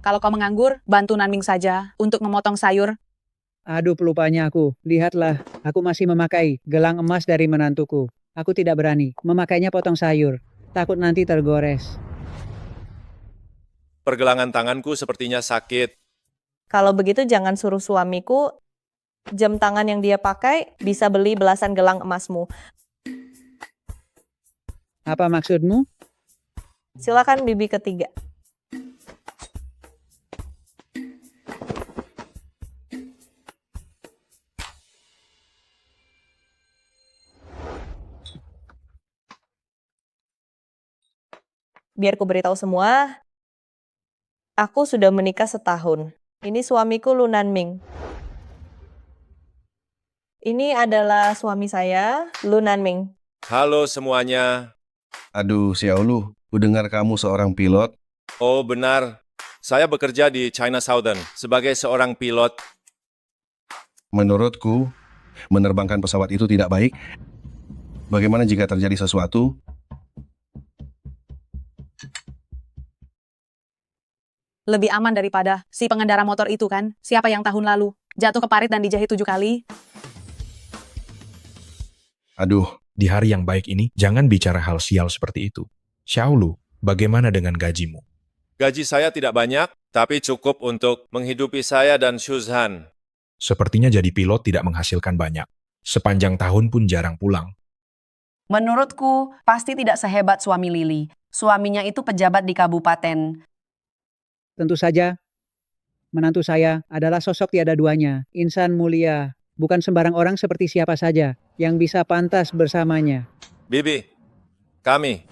Kalau kau menganggur, bantu Nanming saja untuk memotong sayur. Aduh pelupanya aku, lihatlah, aku masih memakai gelang emas dari menantuku. Aku tidak berani memakainya potong sayur, takut nanti tergores. Pergelangan tanganku sepertinya sakit. Kalau begitu jangan suruh suamiku, jam tangan yang dia pakai bisa beli belasan gelang emasmu. Apa maksudmu? Silakan Bibi ketiga. Biar ku beritahu semua, aku sudah menikah setahun. Ini suamiku Lu Nanming. Ini adalah suami saya, Lu Nanming. Halo semuanya. Aduh, Xiaolu, ku dengar kamu seorang pilot. Oh benar, saya bekerja di China Southern sebagai seorang pilot. Menurutku, menerbangkan pesawat itu tidak baik. Bagaimana jika terjadi sesuatu? Lebih aman daripada si pengendara motor itu kan? Siapa yang tahun lalu jatuh ke parit dan dijahit 7 kali? Aduh, Di hari yang baik ini, jangan bicara hal sial seperti itu. Xiaolu, bagaimana dengan gajimu? Gaji saya tidak banyak, tapi cukup untuk menghidupi saya dan Shuzhan. Sepertinya jadi pilot tidak menghasilkan banyak. Sepanjang tahun pun jarang pulang. Menurutku, pasti tidak sehebat suami Lili. Suaminya itu pejabat di kabupaten. Tentu saja, menantu saya adalah sosok tiada duanya, insan mulia, bukan sembarang orang seperti siapa saja yang bisa pantas bersamanya. Bibi, kami.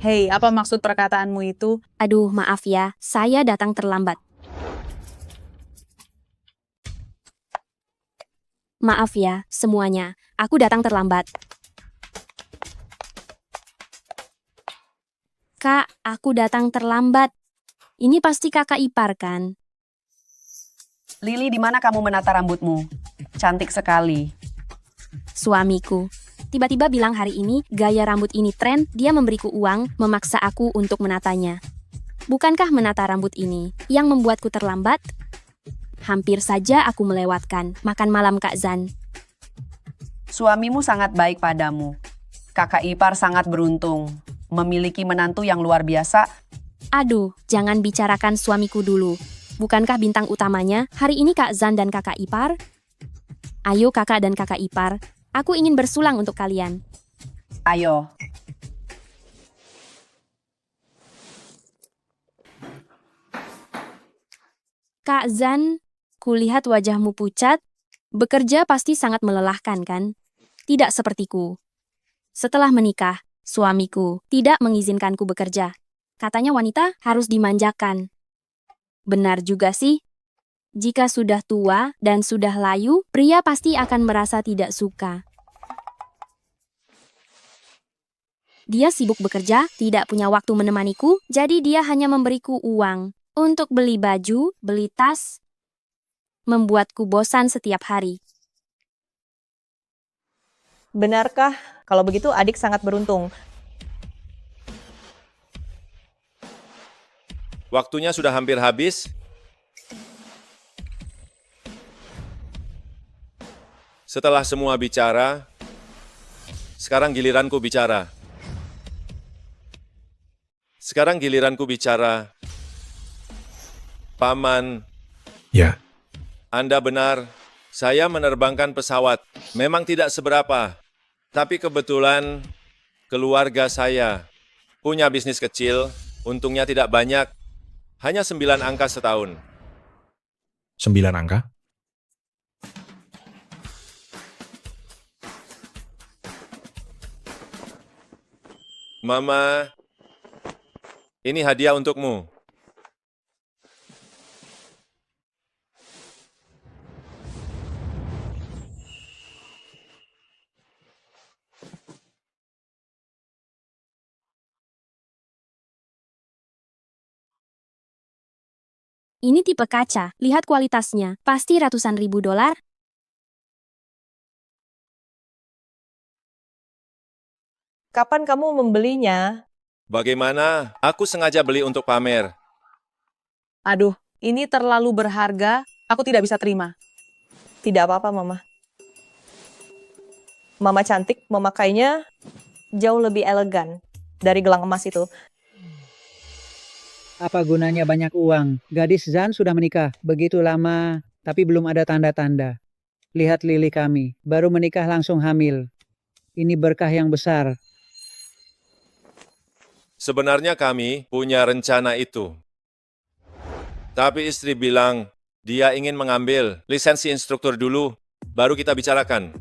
Hei, apa maksud perkataanmu itu? Aduh, maaf ya, saya datang terlambat. Maaf ya, semuanya. Aku datang terlambat. Kak, aku datang terlambat. Ini pasti kakak ipar kan? Lili, di mana kamu menata rambutmu? Cantik sekali. Suamiku. Tiba-tiba bilang hari ini gaya rambut ini tren, dia memberiku uang, memaksa aku untuk menatanya. Bukankah menata rambut ini yang membuatku terlambat? Hampir saja aku melewatkan makan malam Kak Zan. Suamimu sangat baik padamu. Kakak ipar sangat beruntung. Memiliki menantu yang luar biasa. Aduh, jangan bicarakan suamiku dulu. Bukankah bintang utamanya hari ini Kak Zan dan kakak ipar? Ayo kakak dan kakak ipar, aku ingin bersulang untuk kalian. Ayo. Kak Zan, kulihat wajahmu pucat. Bekerja pasti sangat melelahkan kan? Tidak sepertiku. Setelah menikah, suamiku tidak mengizinkanku bekerja. Katanya wanita harus dimanjakan. Benar juga sih. Jika sudah tua dan sudah layu, pria pasti akan merasa tidak suka. Dia sibuk bekerja, tidak punya waktu menemaniku, jadi dia hanya memberiku uang untuk beli baju, beli tas, membuatku bosan setiap hari. Benarkah? Kalau begitu adik sangat beruntung. Waktunya sudah hampir habis. Setelah semua bicara, sekarang giliranku bicara. Sekarang giliranku bicara. Paman. Ya. Anda benar. Saya menerbangkan pesawat. Memang tidak seberapa. Tapi kebetulan keluarga saya punya bisnis kecil. Untungnya tidak banyak. Hanya 9 angka setahun. 9 angka? Mama, ini hadiah untukmu. Ini tipe kaca, lihat kualitasnya, pasti ratusan ribu dolar. Kapan kamu membelinya? Bagaimana? Aku sengaja beli untuk pamer. Aduh, ini terlalu berharga, aku tidak bisa terima. Tidak apa-apa, Mama. Mama cantik memakainya jauh lebih elegan dari gelang emas itu. Apa gunanya banyak uang? Gadis Zan sudah menikah begitu lama, tapi belum ada tanda-tanda. Lihat Lili kami, baru menikah langsung hamil. Ini berkah yang besar. Sebenarnya kami punya rencana itu. Tapi istri bilang dia ingin mengambil lisensi instruktur dulu, baru kita bicarakan.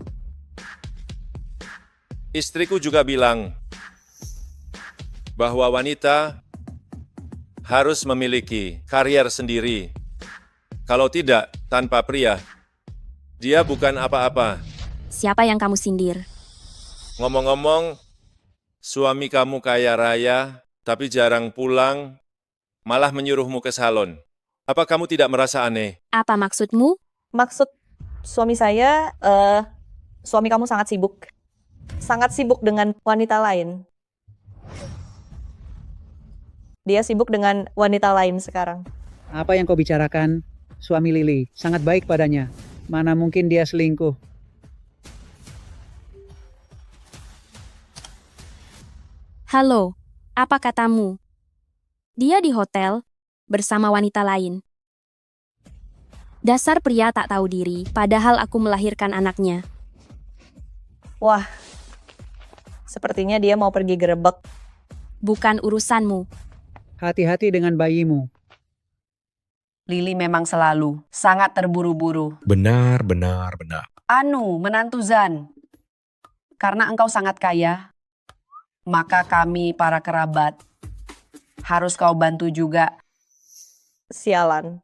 Istriku juga bilang, bahwa wanita harus memiliki karier sendiri. Kalau tidak, tanpa pria, dia bukan apa-apa. Siapa yang kamu sindir? Ngomong-ngomong, suami kamu kaya raya, tapi jarang pulang, malah menyuruhmu ke salon. Apa kamu tidak merasa aneh? Apa maksudmu? Maksud suami saya, suami kamu sangat sibuk. Sangat sibuk dengan wanita lain. Dia sibuk dengan wanita lain sekarang. Apa yang kau bicarakan? Suami Lili sangat baik padanya. Mana mungkin dia selingkuh? Halo, apa katamu? Dia di hotel bersama wanita lain. Dasar pria tak tahu diri, padahal aku melahirkan anaknya. Wah, sepertinya dia mau pergi gerebek. Bukan urusanmu. Hati-hati dengan bayimu. Lili memang selalu sangat terburu-buru. Benar, benar, benar. Anu, menantu Zan. Karena engkau sangat kaya, maka kami para kerabat harus kau bantu juga. Sialan.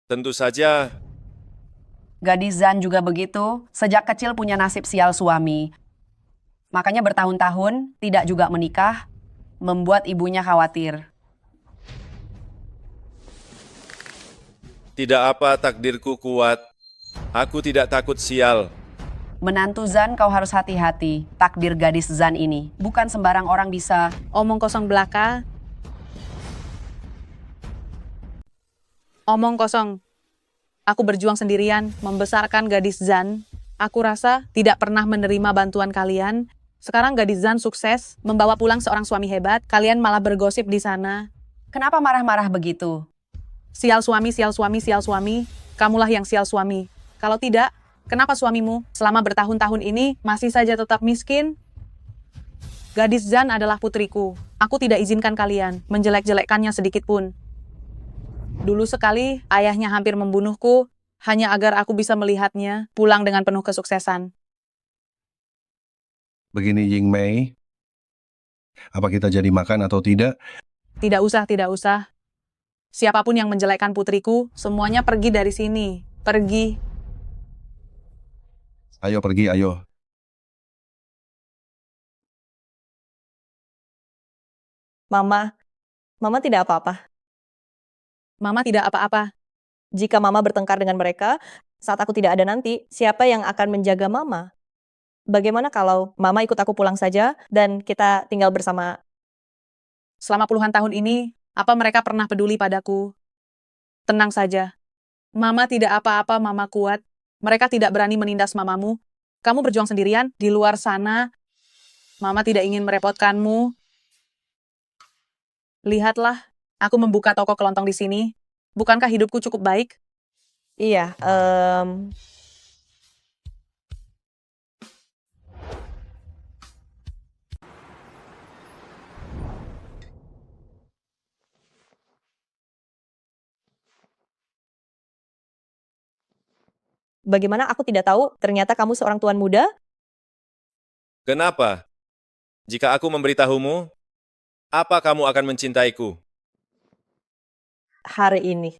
Tentu saja, Gadis Zan juga begitu, sejak kecil punya nasib sial suami. Makanya bertahun-tahun tidak juga menikah, membuat ibunya khawatir. tidak apa takdirku kuat. Aku tidak takut sial. Menantu Zan kau harus hati-hati, takdir gadis Zan ini. Bukan sembarang orang bisa. Omong kosong belaka. Omong kosong. Aku berjuang sendirian, membesarkan gadis Zan. Aku rasa tidak pernah menerima bantuan kalian. Sekarang gadis Zan sukses, membawa pulang seorang suami hebat. Kalian malah bergosip di sana. Kenapa marah-marah begitu? Sial suami, sial suami, sial suami. Kamulah yang sial suami. Kalau tidak, kenapa suamimu selama bertahun-tahun ini masih saja tetap miskin? Gadis Zan adalah putriku. Aku tidak izinkan kalian menjelek-jelekkannya sedikit pun. Dulu sekali, ayahnya hampir membunuhku, hanya agar aku bisa melihatnya pulang dengan penuh kesuksesan. Begini Ying Mei, apa kita jadi makan atau tidak? Tidak usah, tidak usah. Siapapun yang menjelekkan putriku, semuanya pergi dari sini. Pergi. Ayo pergi, ayo. Mama tidak apa-apa. Mama tidak apa-apa. Jika Mama bertengkar dengan mereka, saat aku tidak ada nanti, siapa yang akan menjaga Mama? Bagaimana kalau Mama ikut aku pulang saja dan kita tinggal bersama? Selama puluhan tahun ini, apa mereka pernah peduli padaku? Tenang saja. Mama tidak apa-apa, Mama kuat. Mereka tidak berani menindas mamamu. Kamu berjuang sendirian di luar sana. Mama tidak ingin merepotkanmu. Lihatlah, aku membuka toko kelontong di sini. Bukankah hidupku cukup baik? Iya, bagaimana aku tidak tahu ternyata kamu seorang tuan muda? Kenapa? Jika aku memberitahumu, apa kamu akan mencintaiku? Hari ini.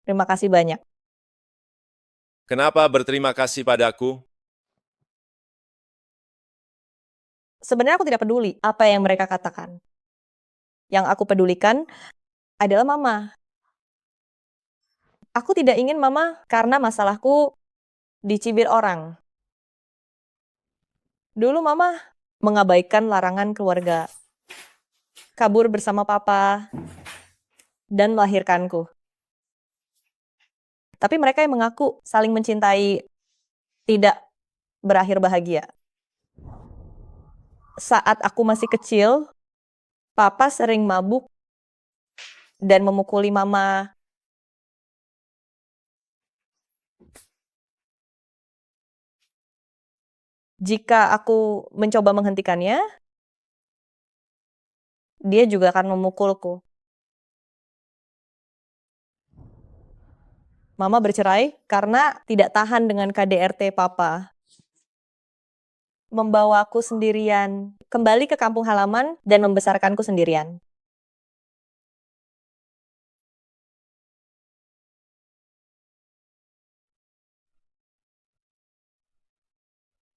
Terima kasih banyak. Kenapa berterima kasih padaku? Sebenarnya aku tidak peduli apa yang mereka katakan. Yang aku pedulikan adalah Mama. Aku tidak ingin Mama karena masalahku dicibir orang. Dulu Mama mengabaikan larangan keluarga. Kabur bersama Papa dan melahirkanku. Tapi mereka yang mengaku saling mencintai tidak berakhir bahagia. Saat aku masih kecil, Papa sering mabuk dan memukuli Mama. Jika aku mencoba menghentikannya, dia juga akan memukulku. Mama bercerai karena tidak tahan dengan KDRT Papa. membawaku sendirian kembali ke kampung halaman dan membesarkanku sendirian.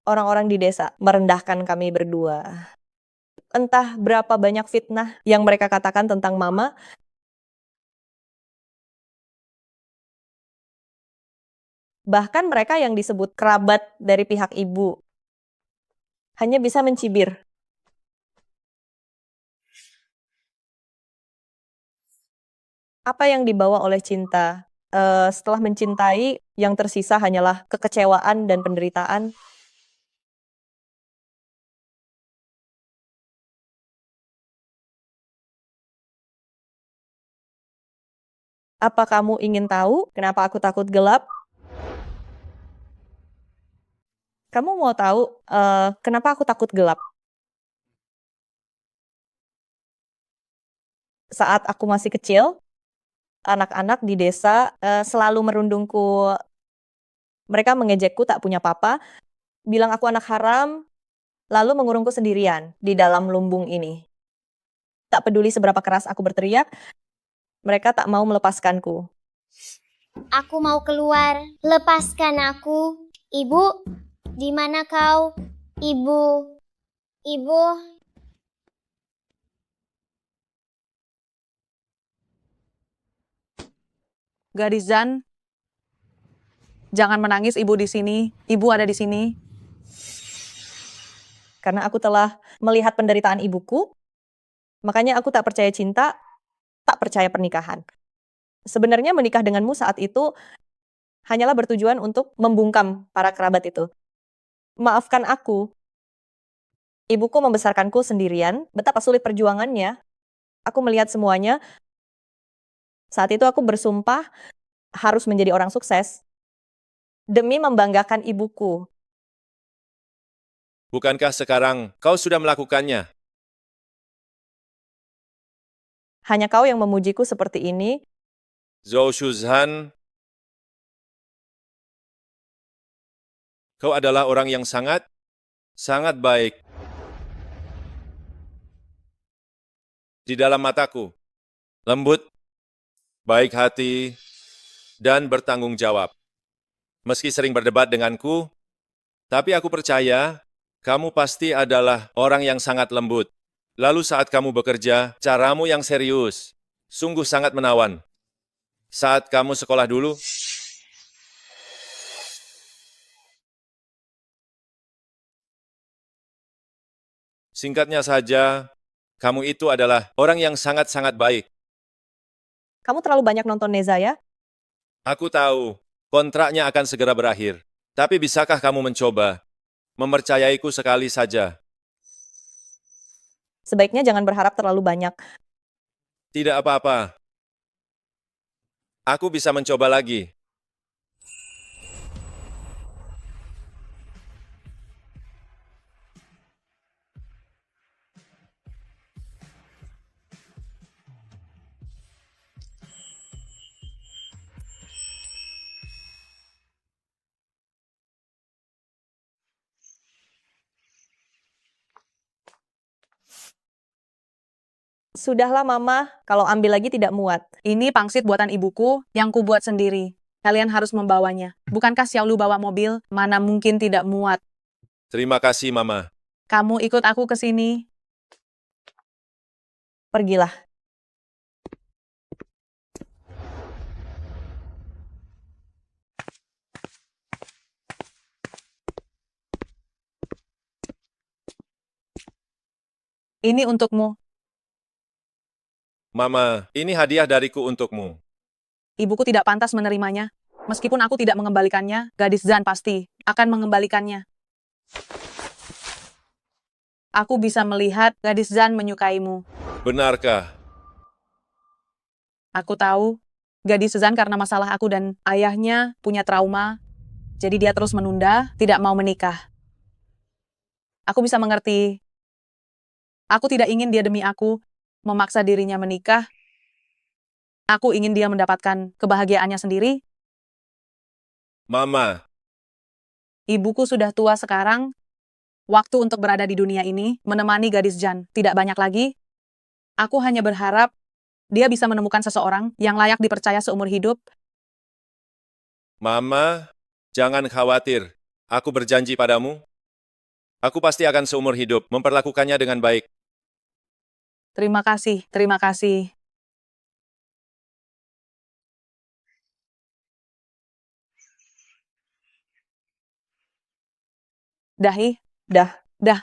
Orang-orang di desa merendahkan kami berdua. Entah berapa banyak fitnah yang mereka katakan tentang Mama. Bahkan mereka yang disebut kerabat dari pihak ibu hanya bisa mencibir. Apa yang dibawa oleh cinta? Setelah mencintai, yang tersisa hanyalah kekecewaan dan penderitaan. Apa kamu ingin tahu kenapa aku takut gelap? Kamu mau tahu kenapa aku takut gelap? Saat aku masih kecil, anak-anak di desa selalu merundungku. Mereka mengejekku tak punya papa, bilang aku anak haram, lalu mengurungku sendirian di dalam lumbung ini. Tak peduli seberapa keras aku berteriak, mereka tak mau melepaskanku. Aku mau keluar. Lepaskan aku. Ibu, di mana kau? Ibu. Ibu. Gadis Zan, jangan menangis, ibu di sini. Ibu ada di sini. Karena aku telah melihat penderitaan ibuku, makanya aku tak percaya cinta, tak percaya pernikahan. Sebenarnya menikah denganmu saat itu hanyalah bertujuan untuk membungkam para kerabat itu. Maafkan aku. Ibuku membesarkanku sendirian, betapa sulit perjuangannya. Aku melihat semuanya. Saat itu aku bersumpah harus menjadi orang sukses demi membanggakan ibuku. Bukankah sekarang kau sudah melakukannya? Hanya kau yang memujiku seperti ini. Zhou Shuzhan, kau adalah orang yang sangat baik. Di dalam mataku, lembut, baik hati, dan bertanggung jawab. Meski sering berdebat denganku, tapi aku percaya kamu pasti adalah orang yang sangat lembut. Lalu saat kamu bekerja, caramu yang serius, sungguh sangat menawan. Saat kamu sekolah dulu, singkatnya saja, kamu itu adalah orang yang sangat-sangat baik. Kamu terlalu banyak nonton Neza ya? Aku tahu, kontraknya akan segera berakhir. Tapi bisakah kamu mencoba mempercayaiku sekali saja? Sebaiknya jangan berharap terlalu banyak. Tidak apa-apa. Aku bisa mencoba lagi. Sudahlah Mama, kalau ambil lagi tidak muat. Ini pangsit buatan ibuku yang kubuat sendiri. Kalian harus membawanya. Bukankah Xiaolu bawa mobil? Mana mungkin tidak muat. Terima kasih, Mama. Kamu ikut aku ke sini. Pergilah. Ini untukmu. Mama, ini hadiah dariku untukmu. Ibuku tidak pantas menerimanya. Meskipun aku tidak mengembalikannya, gadis Zan pasti akan mengembalikannya. Aku bisa melihat gadis Zan menyukaimu. Benarkah? Aku tahu, gadis Zan karena masalah aku dan ayahnya punya trauma, jadi dia terus menunda, tidak mau menikah. Aku bisa mengerti. Aku tidak ingin dia demi aku memaksa dirinya menikah. Aku ingin dia mendapatkan kebahagiaannya sendiri. Mama, Ibuku sudah tua sekarang. waktu untuk berada di dunia ini, menemani gadis Jan. Tidak banyak lagi. Aku hanya berharap dia bisa menemukan seseorang yang layak dipercaya seumur hidup. Mama, jangan khawatir. Aku berjanji padamu. Aku pasti akan seumur hidup memperlakukannya dengan baik. Terima kasih, terima kasih. Dahi, Dah. dah.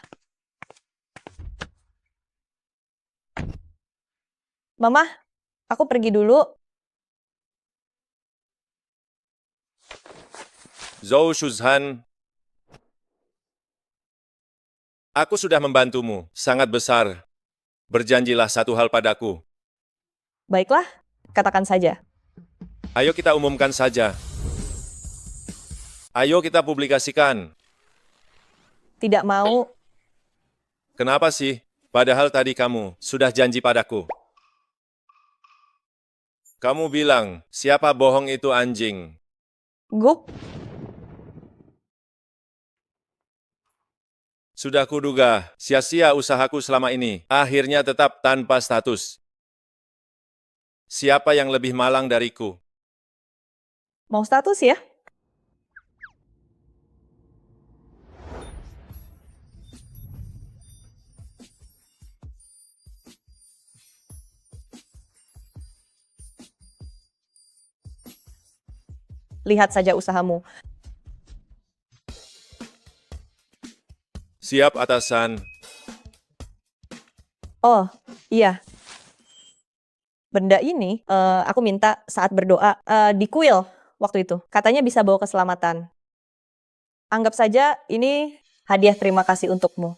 Mama, aku pergi dulu. Zhou Shuzhan, aku sudah membantumu, sangat besar. Berjanjilah satu hal padaku. Baiklah, katakan saja. Ayo kita umumkan saja. Ayo kita publikasikan. Tidak mau. Kenapa sih? Padahal tadi kamu sudah janji padaku. Kamu bilang, siapa bohong itu anjing. Gup. Sudah kuduga, sia-sia usahaku selama ini, akhirnya tetap tanpa status. Siapa yang lebih malang dariku? Mau status ya? Lihat saja usahamu. Siap, atasan. Oh, iya. Benda ini aku minta saat berdoa di kuil waktu itu. Katanya bisa bawa keselamatan. Anggap saja ini hadiah terima kasih untukmu.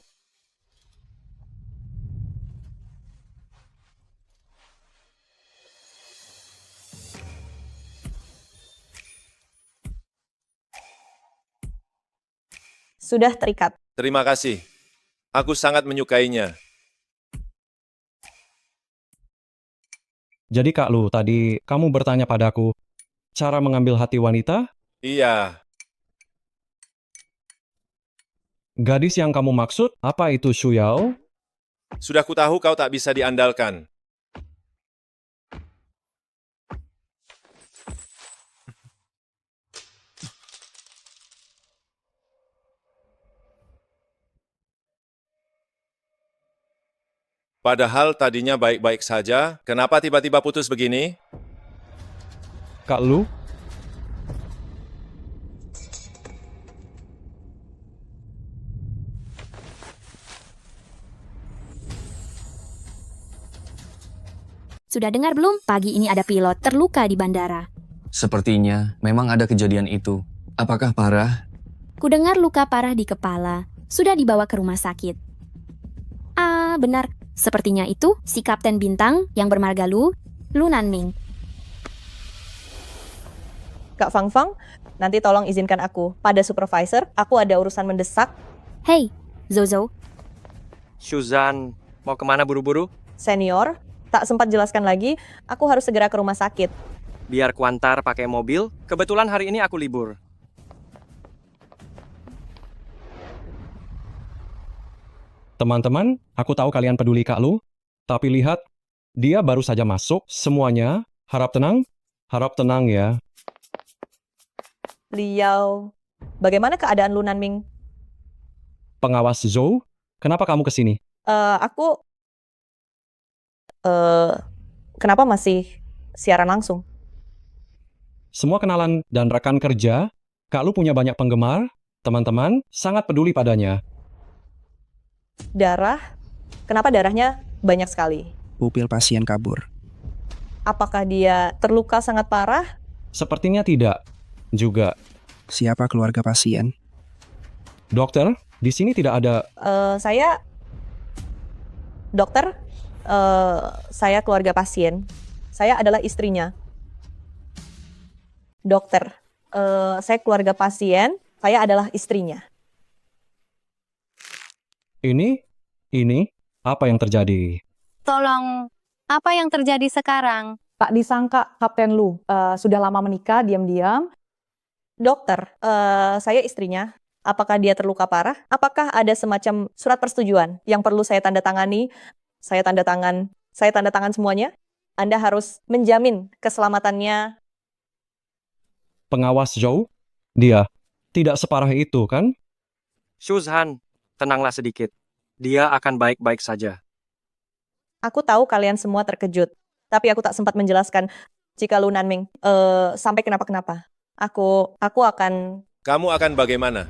Sudah terikat. Terima kasih. Aku sangat menyukainya. Jadi Kak Lu, tadi kamu bertanya padaku, cara mengambil hati wanita? Iya, Gadis yang kamu maksud, apa itu Shu Yao? sudah kutahu kau tak bisa diandalkan. Padahal tadinya baik-baik saja, kenapa tiba-tiba putus begini? Kak Lu? Sudah dengar belum? Pagi ini ada pilot terluka di bandara. Sepertinya memang ada kejadian itu. Apakah parah? Kudengar luka parah di kepala. Sudah dibawa ke rumah sakit. Ah, benar. Sepertinya itu si Kapten Bintang yang bermarga Lu Nanming. Kak Fang Fang, nanti tolong izinkan aku. Pada supervisor, aku ada urusan mendesak. Hey, Zozo. Shuzhan, mau kemana buru-buru? Senior, tak sempat jelaskan lagi, aku harus segera ke rumah sakit. Biar kuantar pakai mobil. Kebetulan hari ini aku libur. Teman-teman, aku tahu kalian peduli Kak Lu, tapi lihat, dia baru saja masuk, semuanya, harap tenang ya. Liao, bagaimana keadaan Lu Nanming? Pengawas Zhou, kenapa kamu kesini? Kenapa masih siaran langsung? Semua kenalan dan rekan kerja, Kak Lu punya banyak penggemar, teman-teman sangat peduli padanya. Darah? Kenapa darahnya banyak sekali? Pupil pasien kabur. Apakah dia terluka sangat parah? Sepertinya tidak. Juga. Siapa keluarga pasien? Dokter, di sini tidak ada... Dokter, saya keluarga pasien. Saya adalah istrinya. Dokter, saya keluarga pasien, saya adalah istrinya. Ini, apa yang terjadi? Tolong, apa yang terjadi sekarang? Tak disangka Kapten Lu sudah lama menikah diam-diam. Dokter, saya istrinya. Apakah dia terluka parah? Apakah ada semacam surat persetujuan yang perlu saya tanda tangani? Saya tanda tangan semuanya. Anda harus menjamin keselamatannya. Pengawas Zhou? Dia tidak separah itu, kan? Suzhan, tenanglah sedikit. Dia akan baik-baik saja. Aku tahu kalian semua terkejut, tapi aku tak sempat menjelaskan jika Lu Nanming sampai kenapa-kenapa. Aku akan... Kamu akan bagaimana?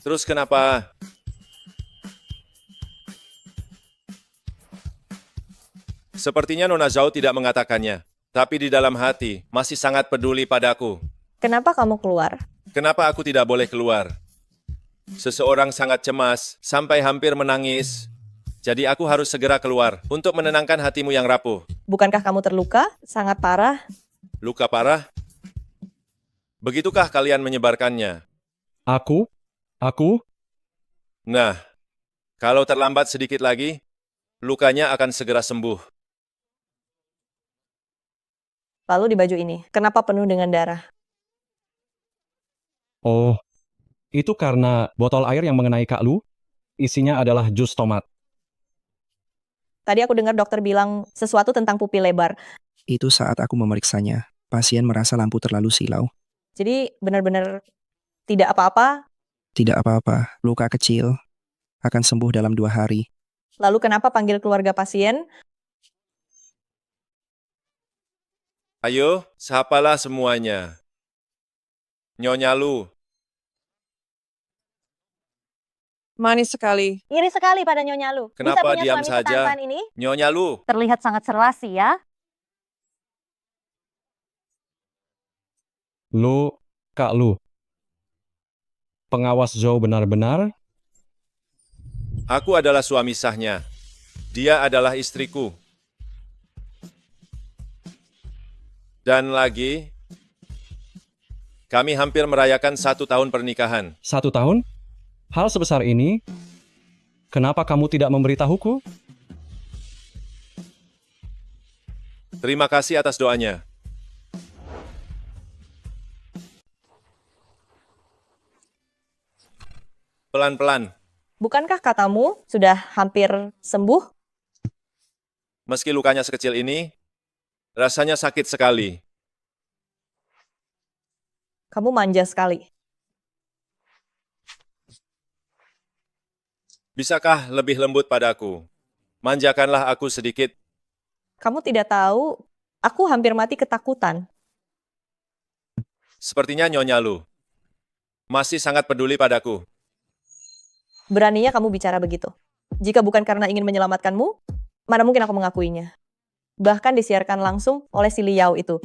Terus kenapa? Sepertinya Nona Zhao tidak mengatakannya, tapi di dalam hati masih sangat peduli padaku. Kenapa kamu keluar? Kenapa aku tidak boleh keluar? Seseorang sangat cemas, sampai hampir menangis. Jadi aku harus segera keluar untuk menenangkan hatimu yang rapuh. Bukankah kamu terluka? Sangat parah. Luka parah? Begitukah kalian menyebarkannya? Aku? Nah, kalau terlambat sedikit lagi, lukanya akan segera sembuh. Lalu di baju ini, kenapa penuh dengan darah? Oh, itu karena botol air yang mengenai Kak Lu, isinya adalah jus tomat. Tadi aku dengar dokter bilang sesuatu tentang pupil lebar. Itu saat aku memeriksanya. Pasien merasa lampu terlalu silau. Jadi benar-benar tidak apa-apa. Tidak apa-apa, luka kecil. Akan sembuh dalam 2 hari. Lalu kenapa panggil keluarga pasien? Ayo, sapalah semuanya. Nyonya Lu. Manis sekali. Iri sekali pada Nyonya Lu. Bisa Kenapa punya diam suami saja? setampan ini? Nyonya Lu. Terlihat sangat serasi ya. Kak Lu. Pengawas Zhou benar-benar? Aku adalah suami sahnya. Dia adalah istriku. Dan lagi, kami hampir merayakan 1 tahun pernikahan. 1 tahun? Hal sebesar ini? Kenapa kamu tidak memberitahuku? Terima kasih atas doanya. Pelan-pelan. Bukankah katamu sudah hampir sembuh? Meski lukanya sekecil ini, rasanya sakit sekali. Kamu manja sekali. Bisakah lebih lembut padaku? Manjakanlah aku sedikit. Kamu tidak tahu, aku hampir mati ketakutan. Sepertinya Nyonya Lu masih sangat peduli padaku. Beraninya kamu bicara begitu. Jika bukan karena ingin menyelamatkanmu, mana mungkin aku mengakuinya. Bahkan disiarkan langsung oleh si Liao itu.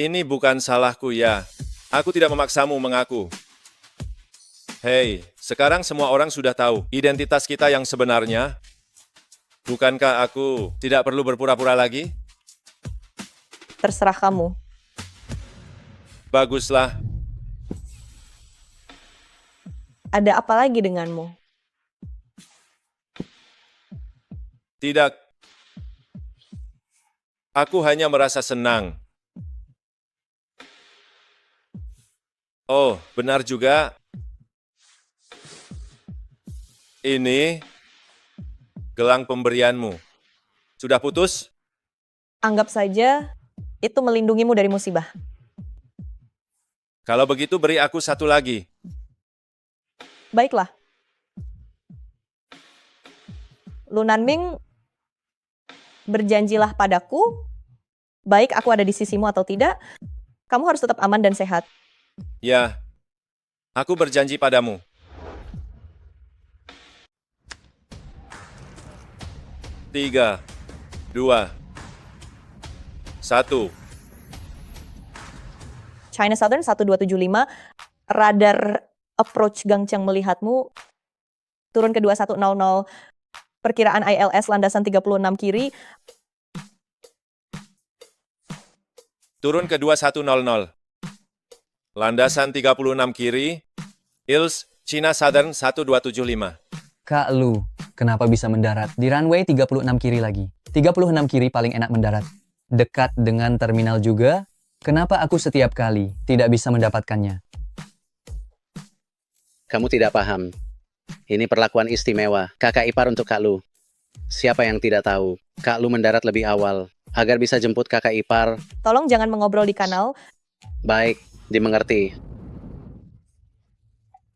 Ini bukan salahku ya. Aku tidak memaksamu mengaku. Hei, sekarang semua orang sudah tahu identitas kita yang sebenarnya. Bukankah aku tidak perlu berpura-pura lagi? Terserah kamu. Baguslah. Ada apa lagi denganmu? Tidak. Aku hanya merasa senang. Oh, benar juga. Ini gelang pemberianmu. Sudah putus? Anggap saja itu melindungimu dari musibah. Kalau begitu beri aku 1 lagi. Baiklah. Lu Nanming, berjanjilah padaku, baik aku ada di sisimu atau tidak, kamu harus tetap aman dan sehat. Ya, aku berjanji padamu. 3, 2, 1. China Southern 1275, radar approach Gangchang melihatmu, turun ke 2100, perkiraan ILS landasan 36 kiri, Turun ke 2100. Landasan 36 kiri, ILS China Southern 1275. Kak Lu, kenapa bisa mendarat? Di runway 36 kiri lagi. 36 kiri paling enak mendarat. Dekat dengan terminal juga. Kenapa aku setiap kali tidak bisa mendapatkannya? Kamu tidak paham. Ini perlakuan istimewa. Kakak ipar untuk Kak Lu. Siapa yang tidak tahu? Kak Lu mendarat lebih awal. Agar bisa jemput kakak ipar. Tolong jangan mengobrol di kanal. Baik, dimengerti.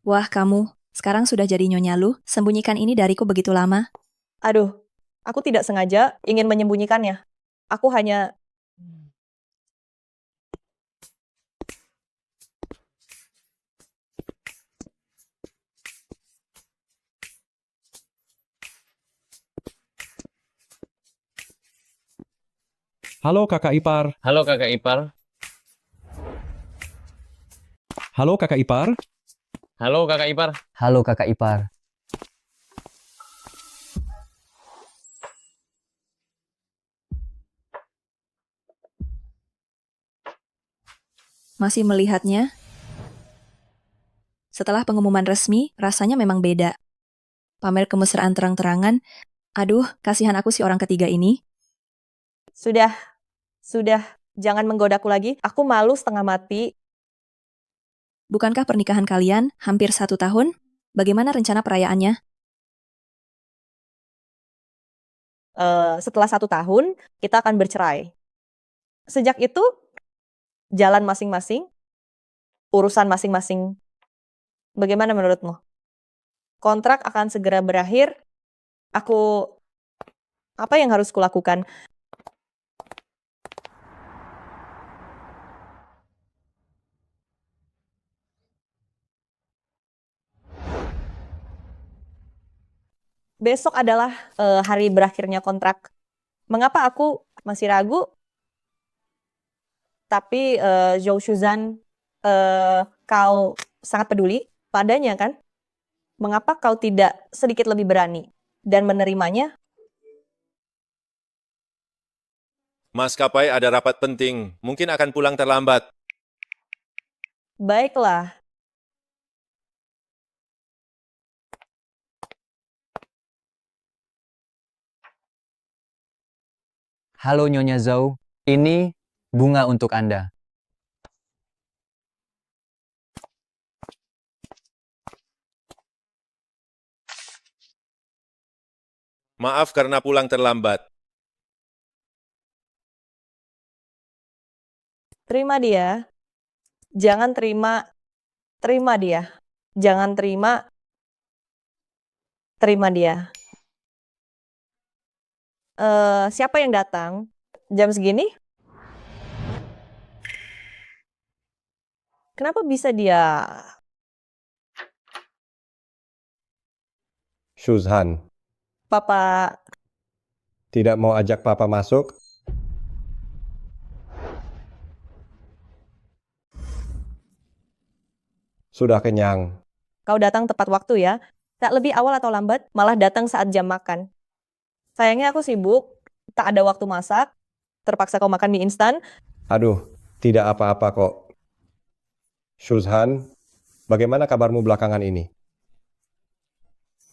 Wah, kamu. Sekarang sudah jadi nyonya Lu. Sembunyikan ini dariku begitu lama. Aduh, aku tidak sengaja ingin menyembunyikannya. Aku hanya... Halo kakak ipar. Halo kakak ipar. Halo kakak ipar. Halo kakak ipar. Halo kakak ipar. Masih melihatnya? Setelah pengumuman resmi, rasanya memang beda. Pamer kemesraan terang-terangan. Aduh, kasihan aku si orang ketiga ini. Sudah, jangan menggodaku lagi. Aku malu setengah mati. Bukankah pernikahan kalian hampir 1 tahun? Bagaimana rencana perayaannya? Setelah 1 tahun, kita akan bercerai. Sejak itu, jalan masing-masing, urusan masing-masing. Bagaimana menurutmu? Kontrak akan segera berakhir. Apa yang harus kulakukan? Besok adalah hari berakhirnya kontrak. Mengapa aku masih ragu? Tapi Zhou Shuzhan, kau sangat peduli padanya kan? Mengapa kau tidak sedikit lebih berani dan menerimanya? Maskapai ada rapat penting, mungkin akan pulang terlambat. Baiklah. Halo Nyonya Zhou, ini bunga untuk Anda. Maaf karena pulang terlambat. Terima dia. Jangan terima dia. Jangan terima dia. Siapa yang datang? Jam segini? Kenapa bisa dia? Shuzhan, Papa, tidak mau ajak Papa masuk? Sudah kenyang. kau datang tepat waktu ya. Tak lebih awal atau lambat, malah datang saat jam makan. Sayangnya aku sibuk, tak ada waktu masak, terpaksa kau makan mie instan. Aduh, tidak apa-apa kok. Shuzhan, bagaimana kabarmu belakangan ini?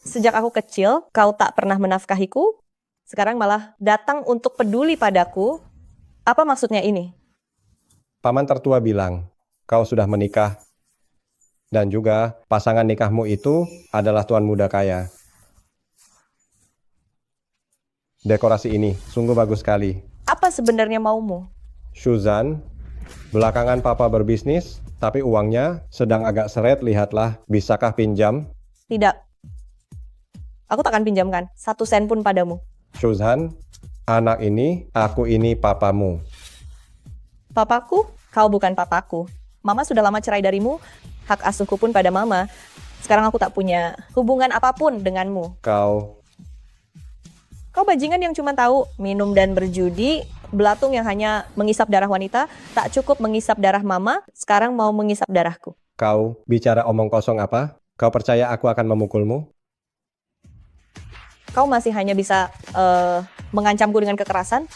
Sejak aku kecil, kau tak pernah menafkahiku, sekarang malah datang untuk peduli padaku. Apa maksudnya ini? Paman tertua bilang, kau sudah menikah. Dan juga pasangan nikahmu itu adalah tuan muda kaya. Dekorasi ini sungguh bagus sekali. Apa sebenarnya maumu? Shuzhan, belakangan Papa berbisnis, tapi uangnya sedang agak seret, lihatlah. Bisakah pinjam? Tidak. Aku takkan pinjamkan 1 sen pun padamu. Shuzhan, anak ini, aku ini papamu. Papaku? Kau bukan papaku. Mama sudah lama cerai darimu, hak asuhku pun pada mama. Sekarang aku tak punya hubungan apapun denganmu. Kau bajingan yang cuma tahu minum dan berjudi, belatung yang hanya mengisap darah wanita, tak cukup mengisap darah mama, sekarang mau mengisap darahku. Kau bicara omong kosong apa? Kau percaya aku akan memukulmu? Kau masih hanya bisa mengancamku dengan kekerasan?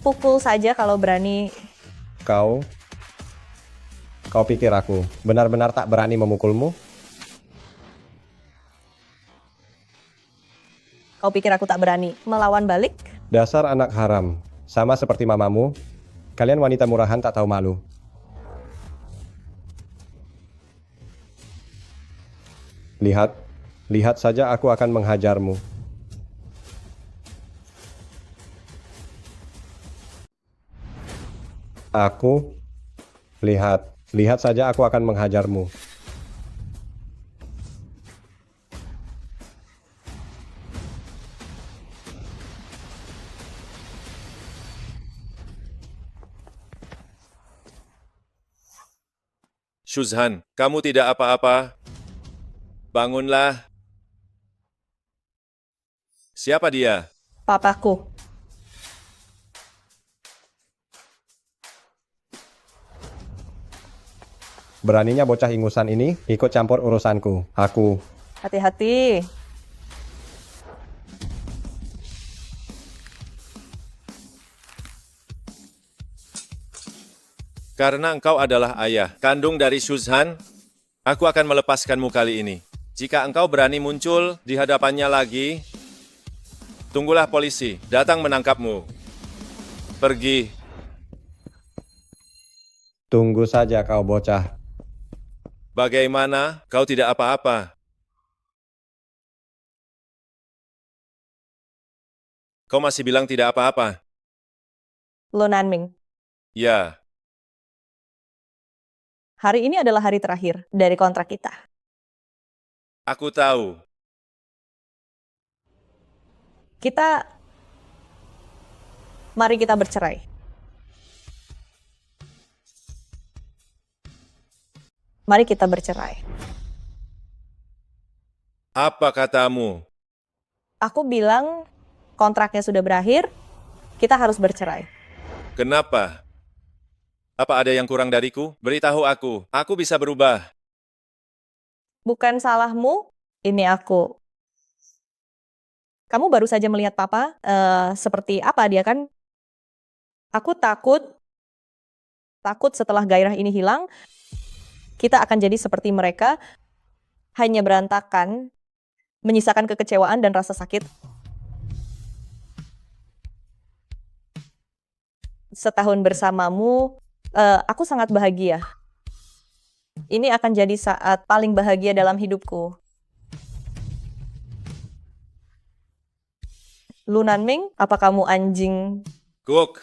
Pukul saja kalau berani. Kau pikir aku benar-benar tak berani memukulmu? Kau pikir aku tak berani melawan balik? Dasar anak haram. Sama seperti mamamu, kalian wanita murahan tak tahu malu. Lihat saja aku akan menghajarmu. Lihat saja aku akan menghajarmu. Shuzhan, kamu tidak apa-apa. Bangunlah. Siapa dia? Papaku. Beraninya bocah ingusan ini ikut campur urusanku. Hati-hati. Karena engkau adalah ayah kandung dari Shuzhan, aku akan melepaskanmu kali ini. Jika engkau berani muncul di hadapannya lagi, tunggulah polisi datang menangkapmu. Pergi. Tunggu saja kau bocah. Bagaimana? Kau tidak apa-apa. Kau masih bilang tidak apa-apa? Lo Nanming, Ya, hari ini adalah hari terakhir dari kontrak kita. aku tahu. Mari kita bercerai. Mari kita bercerai. Apa katamu? Aku bilang kontraknya sudah berakhir, kita harus bercerai. Kenapa? Apa ada yang kurang dariku? Beritahu aku bisa berubah. Bukan salahmu, ini aku. Kamu baru saja melihat papa, seperti apa dia kan? Aku takut setelah gairah ini hilang, kita akan jadi seperti mereka, hanya berantakan, menyisakan kekecewaan dan rasa sakit. Setahun bersamamu, aku sangat bahagia. Ini akan jadi saat paling bahagia dalam hidupku. Lu Nanming, apa kamu anjing? Guk,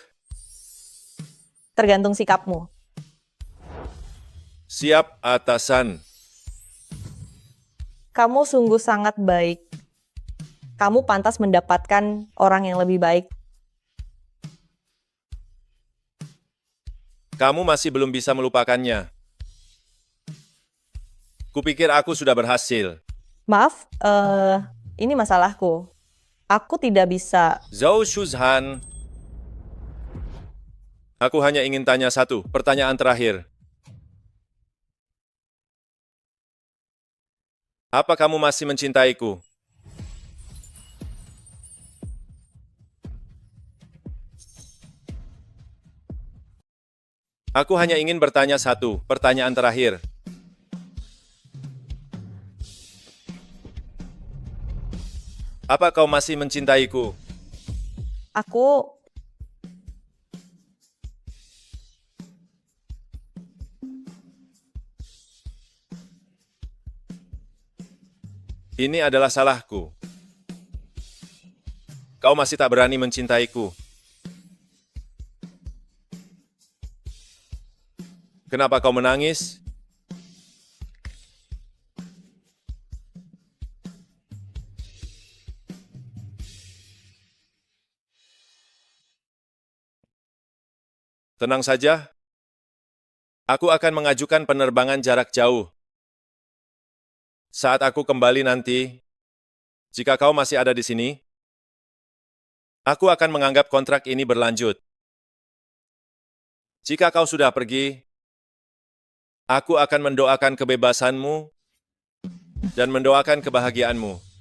Tergantung sikapmu. siap atasan. Kamu sungguh sangat baik. Kamu pantas mendapatkan orang yang lebih baik. Kamu masih belum bisa melupakannya. Kupikir aku sudah berhasil. Maaf, ini masalahku. Aku tidak bisa. Zhou Shuzhan. Aku hanya ingin tanya satu, pertanyaan terakhir. Apa kamu masih mencintaiku? Aku hanya ingin bertanya satu, pertanyaan terakhir. Apa kau masih mencintaiku? Aku Ini adalah salahku. Kau masih tak berani mencintaiku. Kenapa kau menangis? Tenang saja. Aku akan mengajukan penerbangan jarak jauh. Saat aku kembali nanti, jika kau masih ada di sini, aku akan menganggap kontrak ini berlanjut. Jika kau sudah pergi, aku akan mendoakan kebebasanmu dan mendoakan kebahagiaanmu.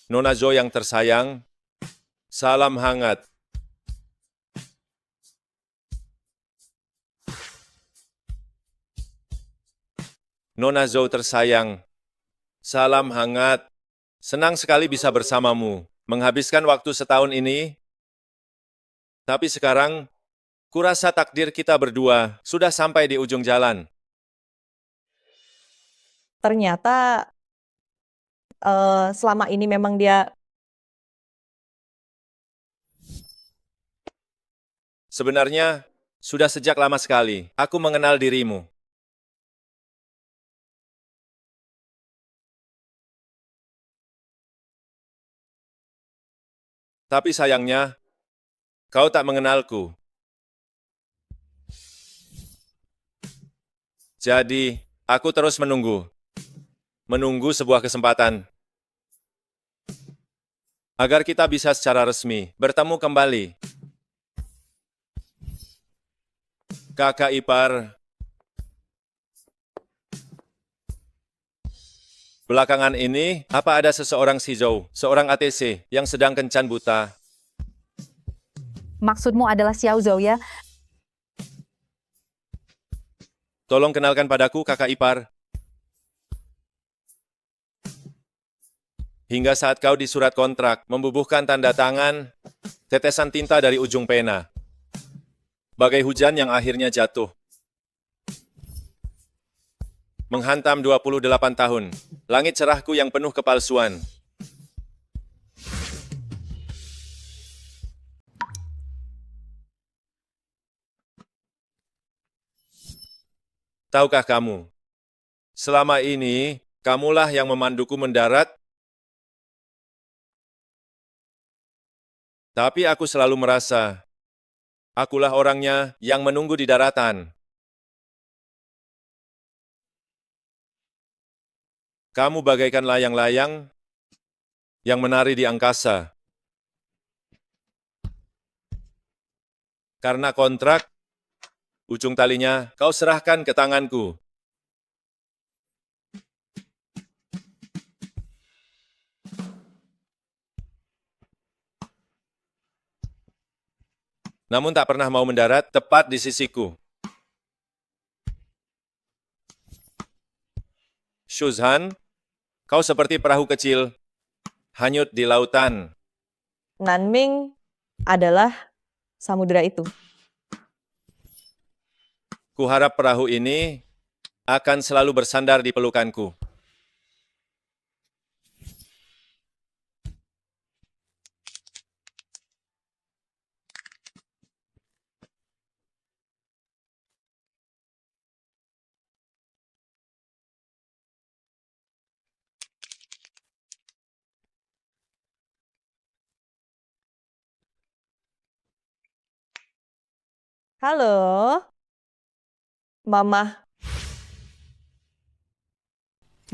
Nona Zo yang tersayang, salam hangat. Nona Zo tersayang, salam hangat. Senang sekali bisa bersamamu, menghabiskan waktu setahun ini. Tapi sekarang, kurasa takdir kita berdua sudah sampai di ujung jalan. Ternyata selama ini memang dia Sebenarnya, sudah sejak lama sekali, aku mengenal dirimu. Tapi sayangnya, kau tak mengenalku. Jadi, aku terus menunggu. Menunggu sebuah kesempatan. Agar kita bisa secara resmi bertemu kembali. Kakak ipar, belakangan ini, apa ada seseorang Shizou, seorang ATC, yang sedang kencan buta? Maksudmu adalah Xiao Zhou ya? Tolong kenalkan padaku kakak ipar. Hingga saat kau di surat kontrak, membubuhkan tanda tangan, tetesan tinta dari ujung pena. Bagai hujan yang akhirnya jatuh. Menghantam 28 tahun, langit cerahku yang penuh kepalsuan. Tahukah kamu, selama ini, kamulah yang memanduku mendarat, tapi aku selalu merasa, akulah orangnya yang menunggu di daratan. Kamu bagaikan layang-layang yang menari di angkasa. Karena kontrak, ujung talinya kau serahkan ke tanganku. Namun tak pernah mau mendarat tepat di sisiku. Shuzhan, kau seperti perahu kecil, hanyut di lautan. Nanming adalah samudera itu. Kuharap perahu ini akan selalu bersandar di pelukanku. Halo, Mama.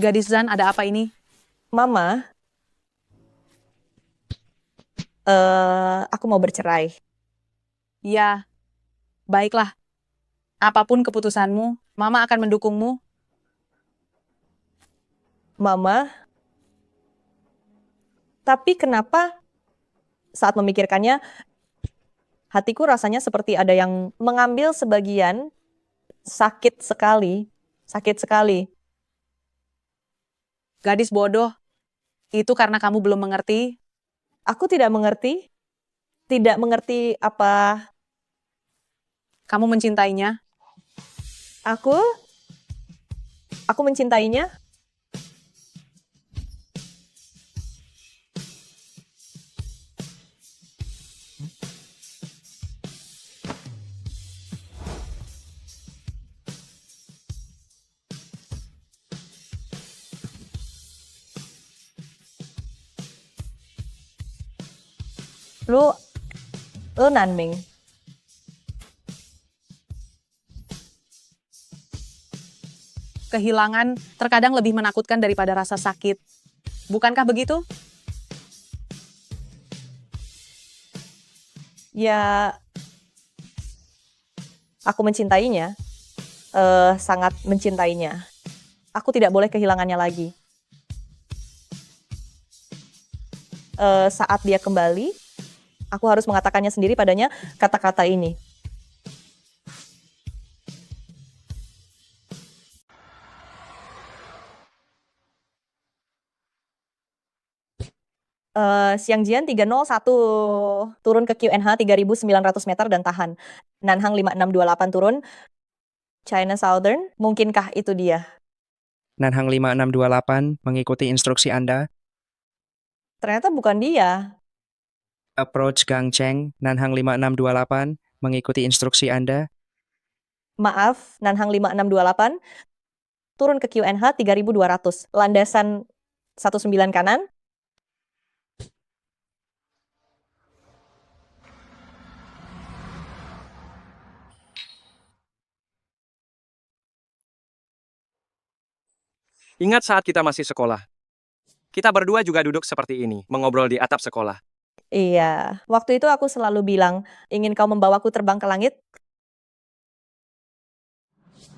Gadis Zan, ada apa ini? Mama, aku mau bercerai. Ya, baiklah. Apapun keputusanmu, Mama akan mendukungmu. Mama, tapi kenapa saat memikirkannya, hatiku rasanya seperti ada yang mengambil sebagian, sakit sekali, sakit sekali. Gadis bodoh, itu karena kamu belum mengerti. Aku tidak mengerti. Tidak mengerti apa. Kamu mencintainya. Aku mencintainya. Lu Nanming. Kehilangan terkadang lebih menakutkan daripada rasa sakit. Bukankah begitu? Ya, aku mencintainya. Sangat mencintainya. Aku tidak boleh kehilangannya lagi. saat dia kembali, aku harus mengatakannya sendiri padanya kata-kata ini. Xiangjian 301 turun ke QNH 3.900 meter dan tahan. Nanhang 5628 turun. China Southern, mungkinkah itu dia? Nanhang 5628 mengikuti instruksi Anda. Ternyata bukan dia. Approach Gangcheng, Nanhang 5628 mengikuti instruksi Anda. Maaf, Nanhang 5628 turun ke QNH 3.200. Landasan 19 kanan. Ingat saat kita masih sekolah. Kita berdua juga duduk seperti ini, mengobrol di atap sekolah. Iya, waktu itu aku selalu bilang, ingin kau membawaku terbang ke langit?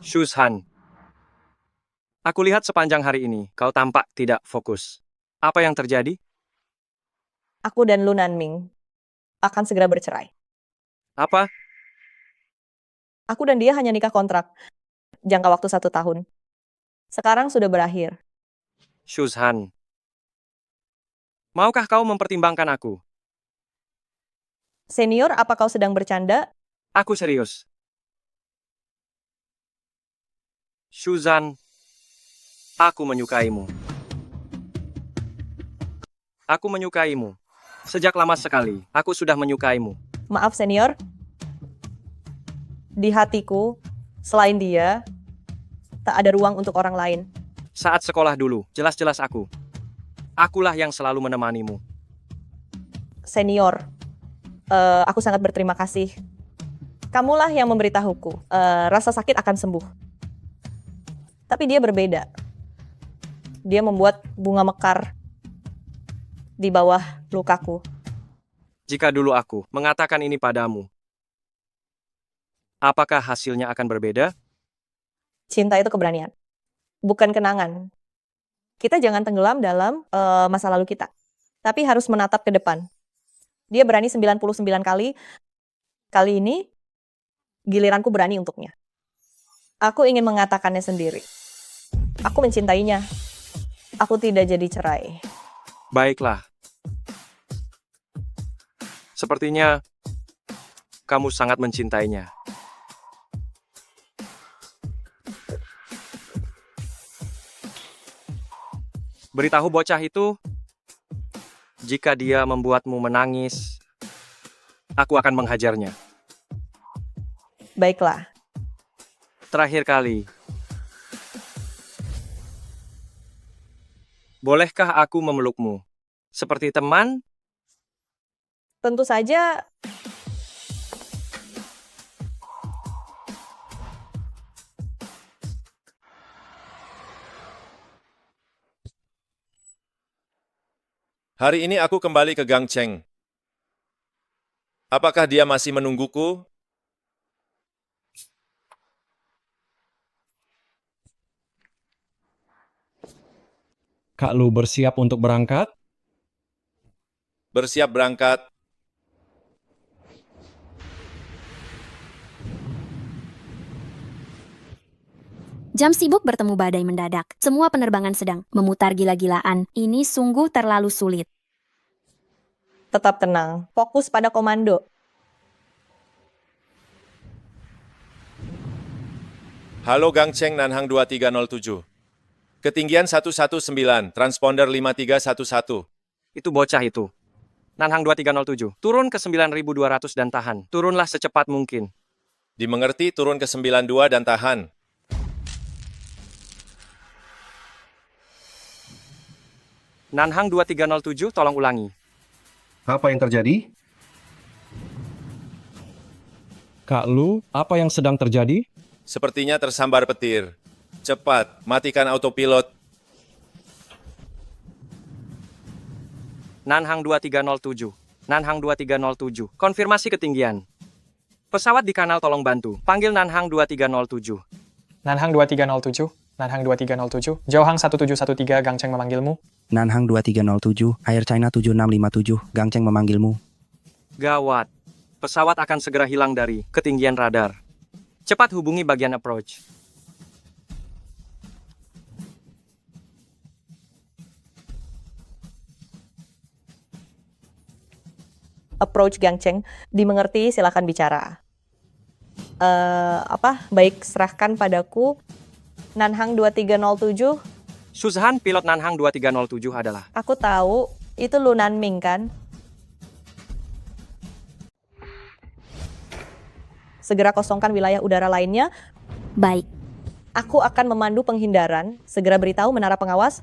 Shuzhan. Aku lihat sepanjang hari ini, kau tampak tidak fokus. Apa yang terjadi? Aku dan Lu Nanming akan segera bercerai. Apa? Aku dan dia hanya nikah kontrak, jangka waktu 1 tahun. Sekarang sudah berakhir. Shuzhan. Maukah kau mempertimbangkan aku? Senior, apa kau sedang bercanda? Aku serius. Shuzhan, aku menyukaimu. Aku menyukaimu. Sejak lama sekali, aku sudah menyukaimu. Maaf senior, di hatiku, selain dia, tak ada ruang untuk orang lain. Saat sekolah dulu, jelas-jelas aku. Akulah yang selalu menemanimu. Senior, aku sangat berterima kasih. Kamulah yang memberitahuku, rasa sakit akan sembuh. Tapi dia berbeda. Dia membuat bunga mekar di bawah lukaku. Jika dulu aku mengatakan ini padamu, apakah hasilnya akan berbeda? Cinta itu keberanian, bukan kenangan. Kita jangan tenggelam dalam masa lalu kita, tapi harus menatap ke depan. Dia berani 99 kali. Kali ini, giliranku berani untuknya. Aku ingin mengatakannya sendiri. Aku mencintainya. Aku tidak jadi cerai. Baiklah. Sepertinya kamu sangat mencintainya. Beritahu bocah itu, jika dia membuatmu menangis, aku akan menghajarnya. Baiklah. Terakhir kali. Bolehkah aku memelukmu? Seperti teman? Tentu saja. Hari ini aku kembali ke Gangcheng. Apakah dia masih menungguku? Kak Lu bersiap untuk berangkat? Bersiap berangkat. Jam sibuk bertemu badai mendadak. Semua penerbangan sedang memutar gila-gilaan. Ini sungguh terlalu sulit. Tetap tenang. Fokus pada komando. Halo Gangcheng Nanhang 2307. Ketinggian 119, transponder 5311. Itu bocah itu. Nanhang 2307. Turun ke 9200 dan tahan. Turunlah secepat mungkin. Dimengerti, turun ke 92 dan tahan. Nanhang 2307, tolong ulangi. Apa yang terjadi? Kak Lu, apa yang sedang terjadi? Sepertinya tersambar petir. Cepat, matikan autopilot. Nanhang 2307. Nanhang 2307. Konfirmasi ketinggian. Pesawat di kanal tolong bantu. Panggil Nanhang 2307. Nanhang 2307. Nanhang 2307. Jauhang 1713 Gangcheng memanggilmu. Nanhang 2307, Air China 7657, Gangcheng memanggilmu. Gawat. Pesawat akan segera hilang dari ketinggian radar. Cepat hubungi bagian approach. Approach Gangcheng, dimengerti, silakan bicara. Baik, serahkan padaku. Nanhang 2307, Suzhan, pilot Nanhang 2307 adalah. aku tahu itu Lu Nanming kan? Segera kosongkan wilayah udara lainnya. Baik. Aku akan memandu penghindaran. Segera beritahu menara pengawas.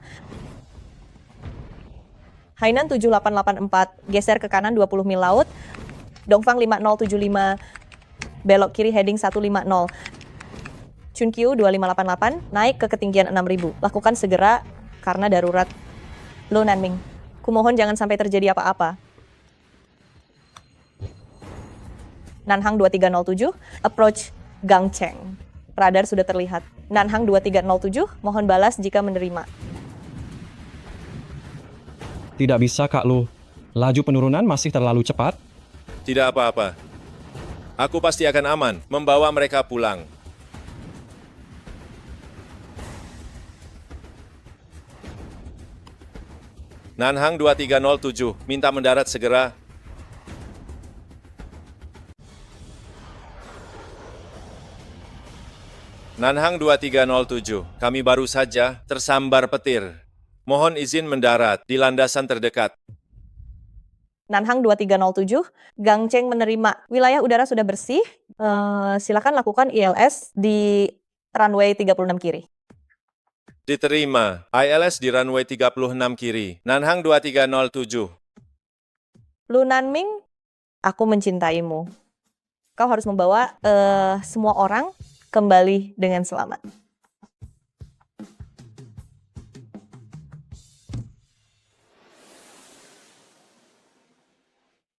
Hainan 7884, geser ke kanan 20 mil laut. Dongfang 5075, belok kiri heading 150. Chunkyu 2588, naik ke ketinggian 6000. Lakukan segera karena darurat. Lu Nanming, kumohon jangan sampai terjadi apa-apa. Nanhang 2307, approach Gangcheng. Radar sudah terlihat. Nanhang 2307, mohon balas jika menerima. Tidak bisa, Kak Lu. Laju penurunan masih terlalu cepat. Tidak apa-apa. Aku pasti akan aman membawa mereka pulang. Nanhang 2307, minta mendarat segera. Nanhang 2307, kami baru saja tersambar petir. Mohon izin mendarat di landasan terdekat. Nanhang 2307, Gangcheng menerima. Wilayah udara sudah bersih. Silakan lakukan ILS di runway 36 kiri. Diterima. ILS di runway 36 kiri. Nanhang 2307. Lu Nanming, aku mencintaimu. Kau harus membawa semua orang kembali dengan selamat.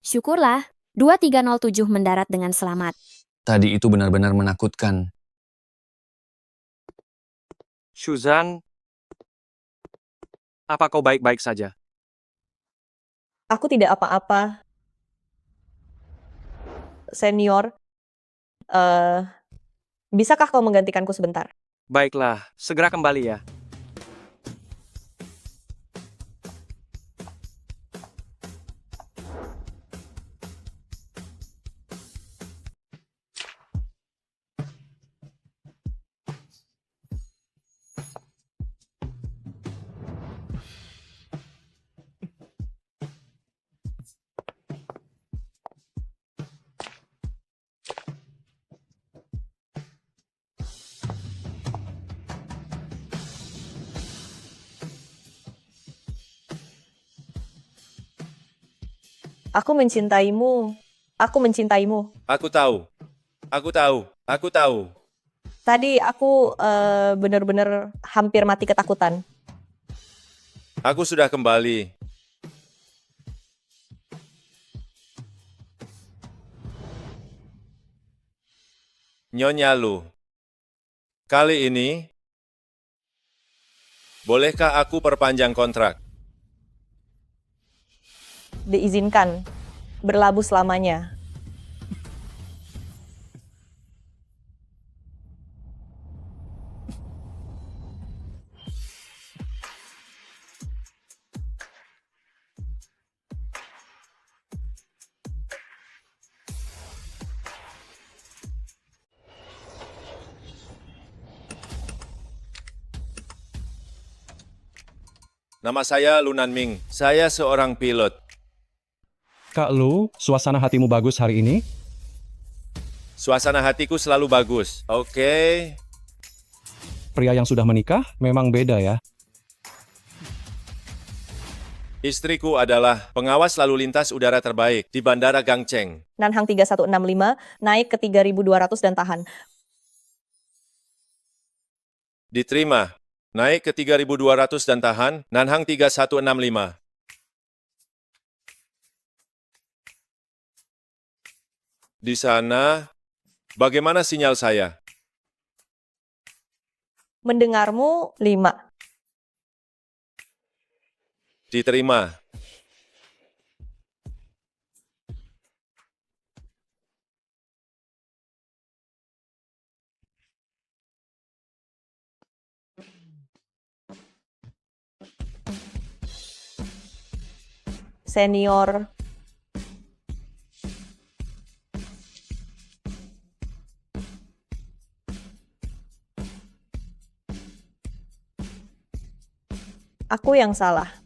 Syukurlah, 2307 mendarat dengan selamat. Tadi itu benar-benar menakutkan. Suzhan, apa kau baik-baik saja? Aku tidak apa-apa. Senior, bisakah kau menggantikanku sebentar? Baiklah, segera kembali ya. Aku mencintaimu. Aku mencintaimu. Aku tahu. Aku tahu. Aku tahu. Tadi aku benar-benar hampir mati ketakutan. Aku sudah kembali. Nyonya Lu. Kali ini, bolehkah aku perpanjang kontrak? Diizinkan berlabuh selamanya. Nama saya Lu Nanming. Saya seorang pilot. Kak Lu, suasana hatimu bagus hari ini? Suasana hatiku selalu bagus. Oke. Pria yang sudah menikah memang beda ya. Istriku adalah pengawas lalu lintas udara terbaik di Bandara Gangcheng. Nanhang 3165, naik ke 3200 dan tahan. Diterima. Naik ke 3200 dan tahan, Nanhang 3165. Di sana, bagaimana sinyal saya? Mendengarmu 5. Diterima. Senior. Aku yang salah.